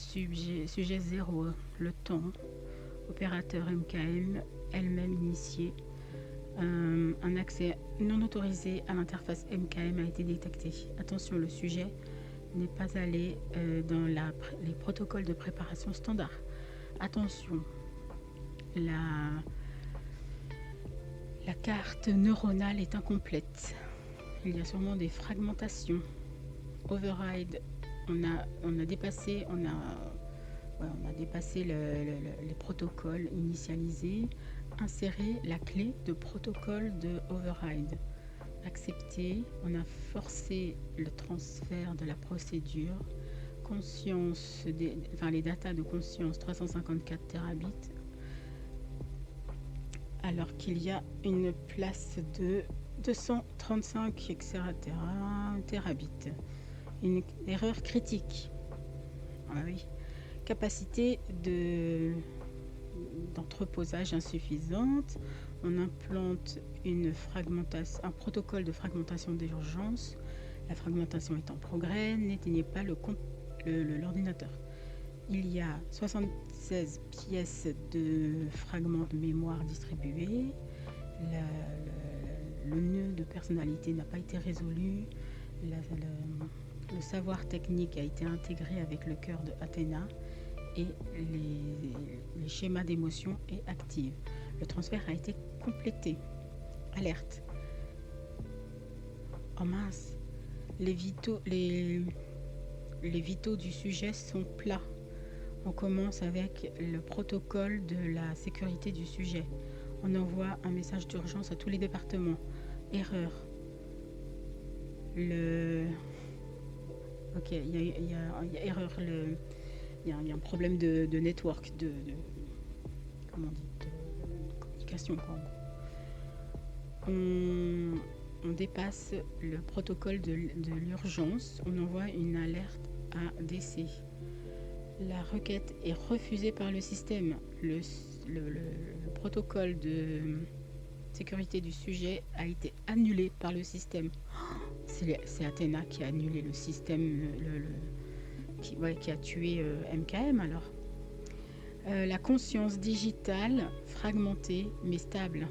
sujet 0, le temps. Opérateur MKM, elle-même initiée. Un accès non autorisé à l'interface MKM a été détecté. Attention, le sujet n'est pas allé dans les protocoles de préparation standard. Attention, la carte neuronale est incomplète. Il y a sûrement des fragmentations. Override, on a dépassé les protocoles initialisés. Insérer la clé de protocole de override. Accepter, on a forcé le transfert de la procédure. Conscience, les datas de conscience 354 terabits, alors qu'il y a une place de 235 etc. terabits. Une erreur critique. Ah oui. Capacité d'entreposage insuffisante. On implante un protocole de fragmentation d'urgence. La fragmentation est en progrès. N'éteignez pas l'ordinateur. Il y a 76 pièces de fragments de mémoire distribués. Le nœud de personnalité n'a pas été résolu. Le savoir technique a été intégré avec le cœur de Athéna et les schémas d'émotion est active. Le transfert a été complété. Alerte. Oh mince, les vitaux du sujet sont plats. On commence avec le protocole de la sécurité du sujet. On envoie un message d'urgence à tous les départements. Erreur. Ok, il y a erreur. Il y a un problème de network, comment on dit, de communication. On dépasse le protocole de l'urgence. On envoie une alerte à décès. La requête est refusée par le système. Le protocole de sécurité du sujet a été annulé par le système. C'est Athéna qui a annulé le système, qui a tué MKM alors. La conscience digitale fragmentée mais stable.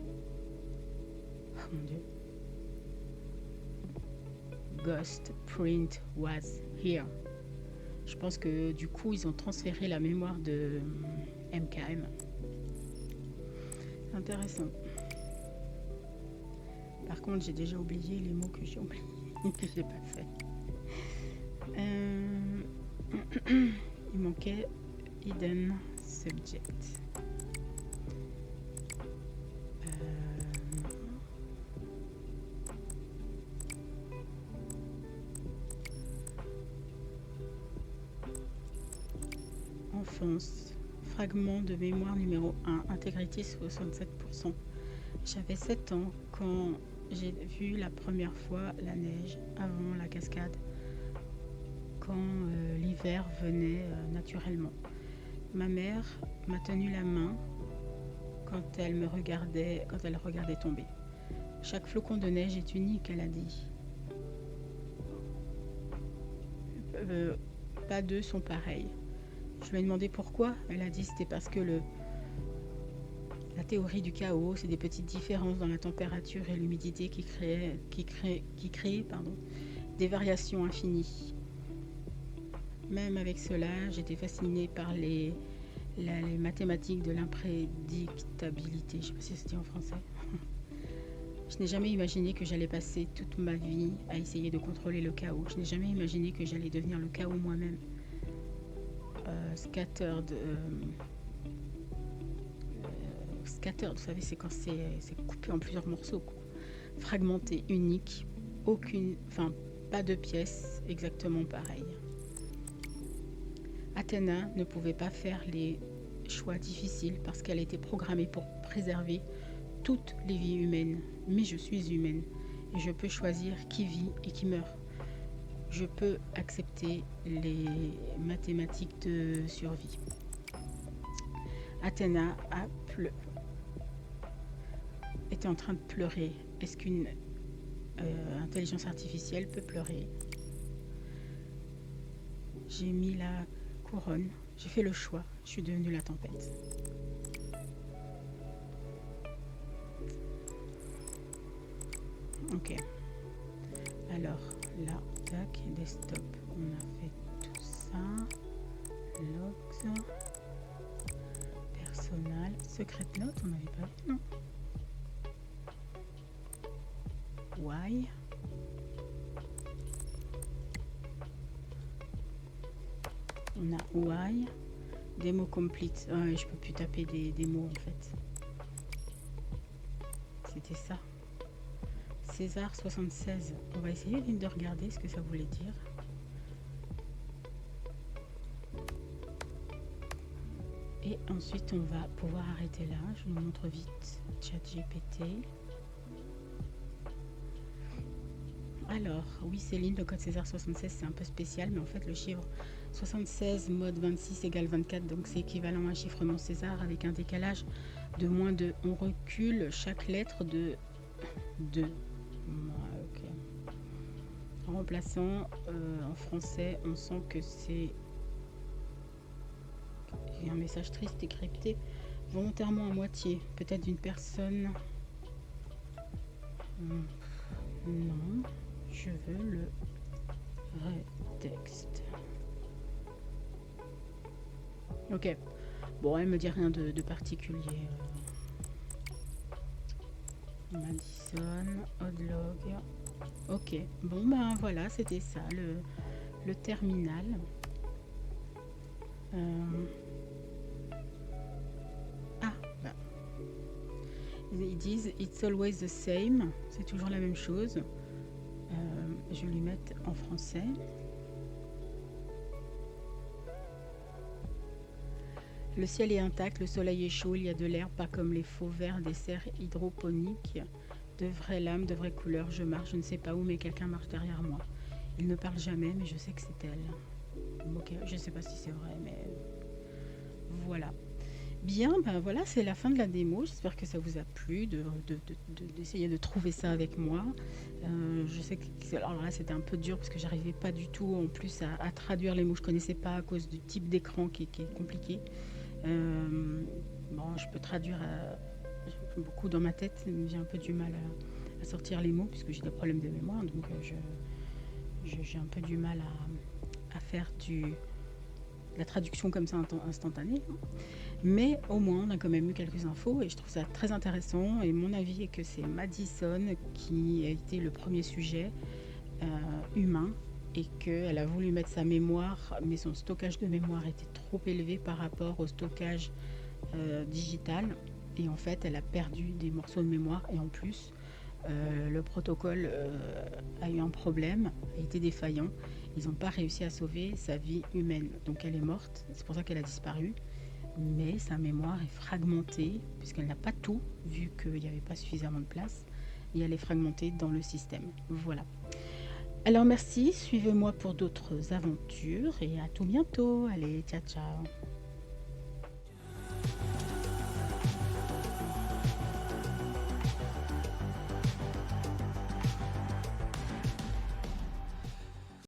Oh mon Dieu. Ghost print was here. Je pense que du coup ils ont transféré la mémoire de MKM. Intéressant. Par contre, j'ai déjà oublié les mots que j'ai oubliés, que j'ai pas fait. Il manquait hidden subject. Enfance, fragment de mémoire numéro 1, intégrité 67%. J'avais 7 ans quand j'ai vu la première fois la neige avant la cascade, quand l'hiver venait naturellement. Ma mère m'a tenu la main quand elle regardait tomber. Chaque flocon de neige est unique, elle a dit. Pas deux sont pareils. Je lui ai demandé pourquoi. Elle a dit c'était parce que la théorie du chaos, c'est des petites différences dans la température et l'humidité qui créent des variations infinies. Même avec cela, j'étais fascinée par les mathématiques de l'imprédictabilité. Je ne sais pas si c'était en français. Je n'ai jamais imaginé que j'allais passer toute ma vie à essayer de contrôler le chaos. Je n'ai jamais imaginé que j'allais devenir le chaos moi-même. Scattered, vous savez, c'est quand c'est coupé en plusieurs morceaux, quoi. Fragmenté, unique, pas de pièces exactement pareilles. Athéna ne pouvait pas faire les choix difficiles parce qu'elle était programmée pour préserver toutes les vies humaines. Mais je suis humaine et je peux choisir qui vit et qui meurt. Je peux accepter les mathématiques de survie. Athéna était en train de pleurer. Est-ce qu'une intelligence artificielle peut pleurer? J'ai mis la couronne. J'ai fait le choix. Je suis devenue la tempête. Ok. Alors, là, tac, desktop. On a fait tout ça. Logs. Personal. Secret note, on n'avait pas vu, non? Why? On a why. Démo complete. Oh, je peux plus taper des mots en fait. C'était ça. César 76. On va essayer de regarder ce que ça voulait dire. Et ensuite, on va pouvoir arrêter là. Je vous montre vite ChatGPT. Alors, oui Céline, le code César 76, c'est un peu spécial, mais en fait, le chiffre 76 mode 26 égale 24, donc c'est équivalent à un chiffrement César avec un décalage de moins 2. On recule chaque lettre de 2. Okay. En remplaçant en français, on sent que c'est un message triste et crypté, volontairement à moitié, peut-être d'une personne. Non, je veux le vrai texte. Ok, bon, elle me dit rien de particulier. Madison, Odlog. Ok, bon ben voilà, c'était ça, le terminal. Ils disent it's always the same, c'est toujours la même chose. Je vais lui mettre en français. Le ciel est intact, le soleil est chaud, il y a de l'air, pas comme les faux verres des serres hydroponiques. De vraies lames, de vraies couleurs. Je marche, je ne sais pas où, mais quelqu'un marche derrière moi. Il ne parle jamais, mais je sais que c'est elle. Ok, je ne sais pas si c'est vrai, mais voilà. Bien, ben voilà, c'est la fin de la démo. J'espère que ça vous a plu d'essayer de trouver ça avec moi. Je sais que alors là, c'était un peu dur parce que j'arrivais pas du tout en plus à traduire les mots. Je connaissais pas à cause du type d'écran qui est compliqué. Bon, je peux traduire beaucoup dans ma tête, mais j'ai un peu du mal à sortir les mots puisque j'ai des problèmes de mémoire. Donc, j'ai un peu du mal à faire la traduction comme ça instantanée. Mais au moins, on a quand même eu quelques infos et je trouve ça très intéressant. Et mon avis est que c'est Madison qui a été le premier sujet humain et qu'elle a voulu mettre sa mémoire, mais son stockage de mémoire était trop élevé par rapport au stockage digital. Et en fait, elle a perdu des morceaux de mémoire et en plus, le protocole a eu un problème, a été défaillant. Ils n'ont pas réussi à sauver sa vie humaine. Donc elle est morte, c'est pour ça qu'elle a disparu. Mais sa mémoire est fragmentée, puisqu'elle n'a pas tout, vu qu'il n'y avait pas suffisamment de place. Et elle est fragmentée dans le système. Voilà. Alors merci, suivez-moi pour d'autres aventures et à tout bientôt. Allez, ciao ciao.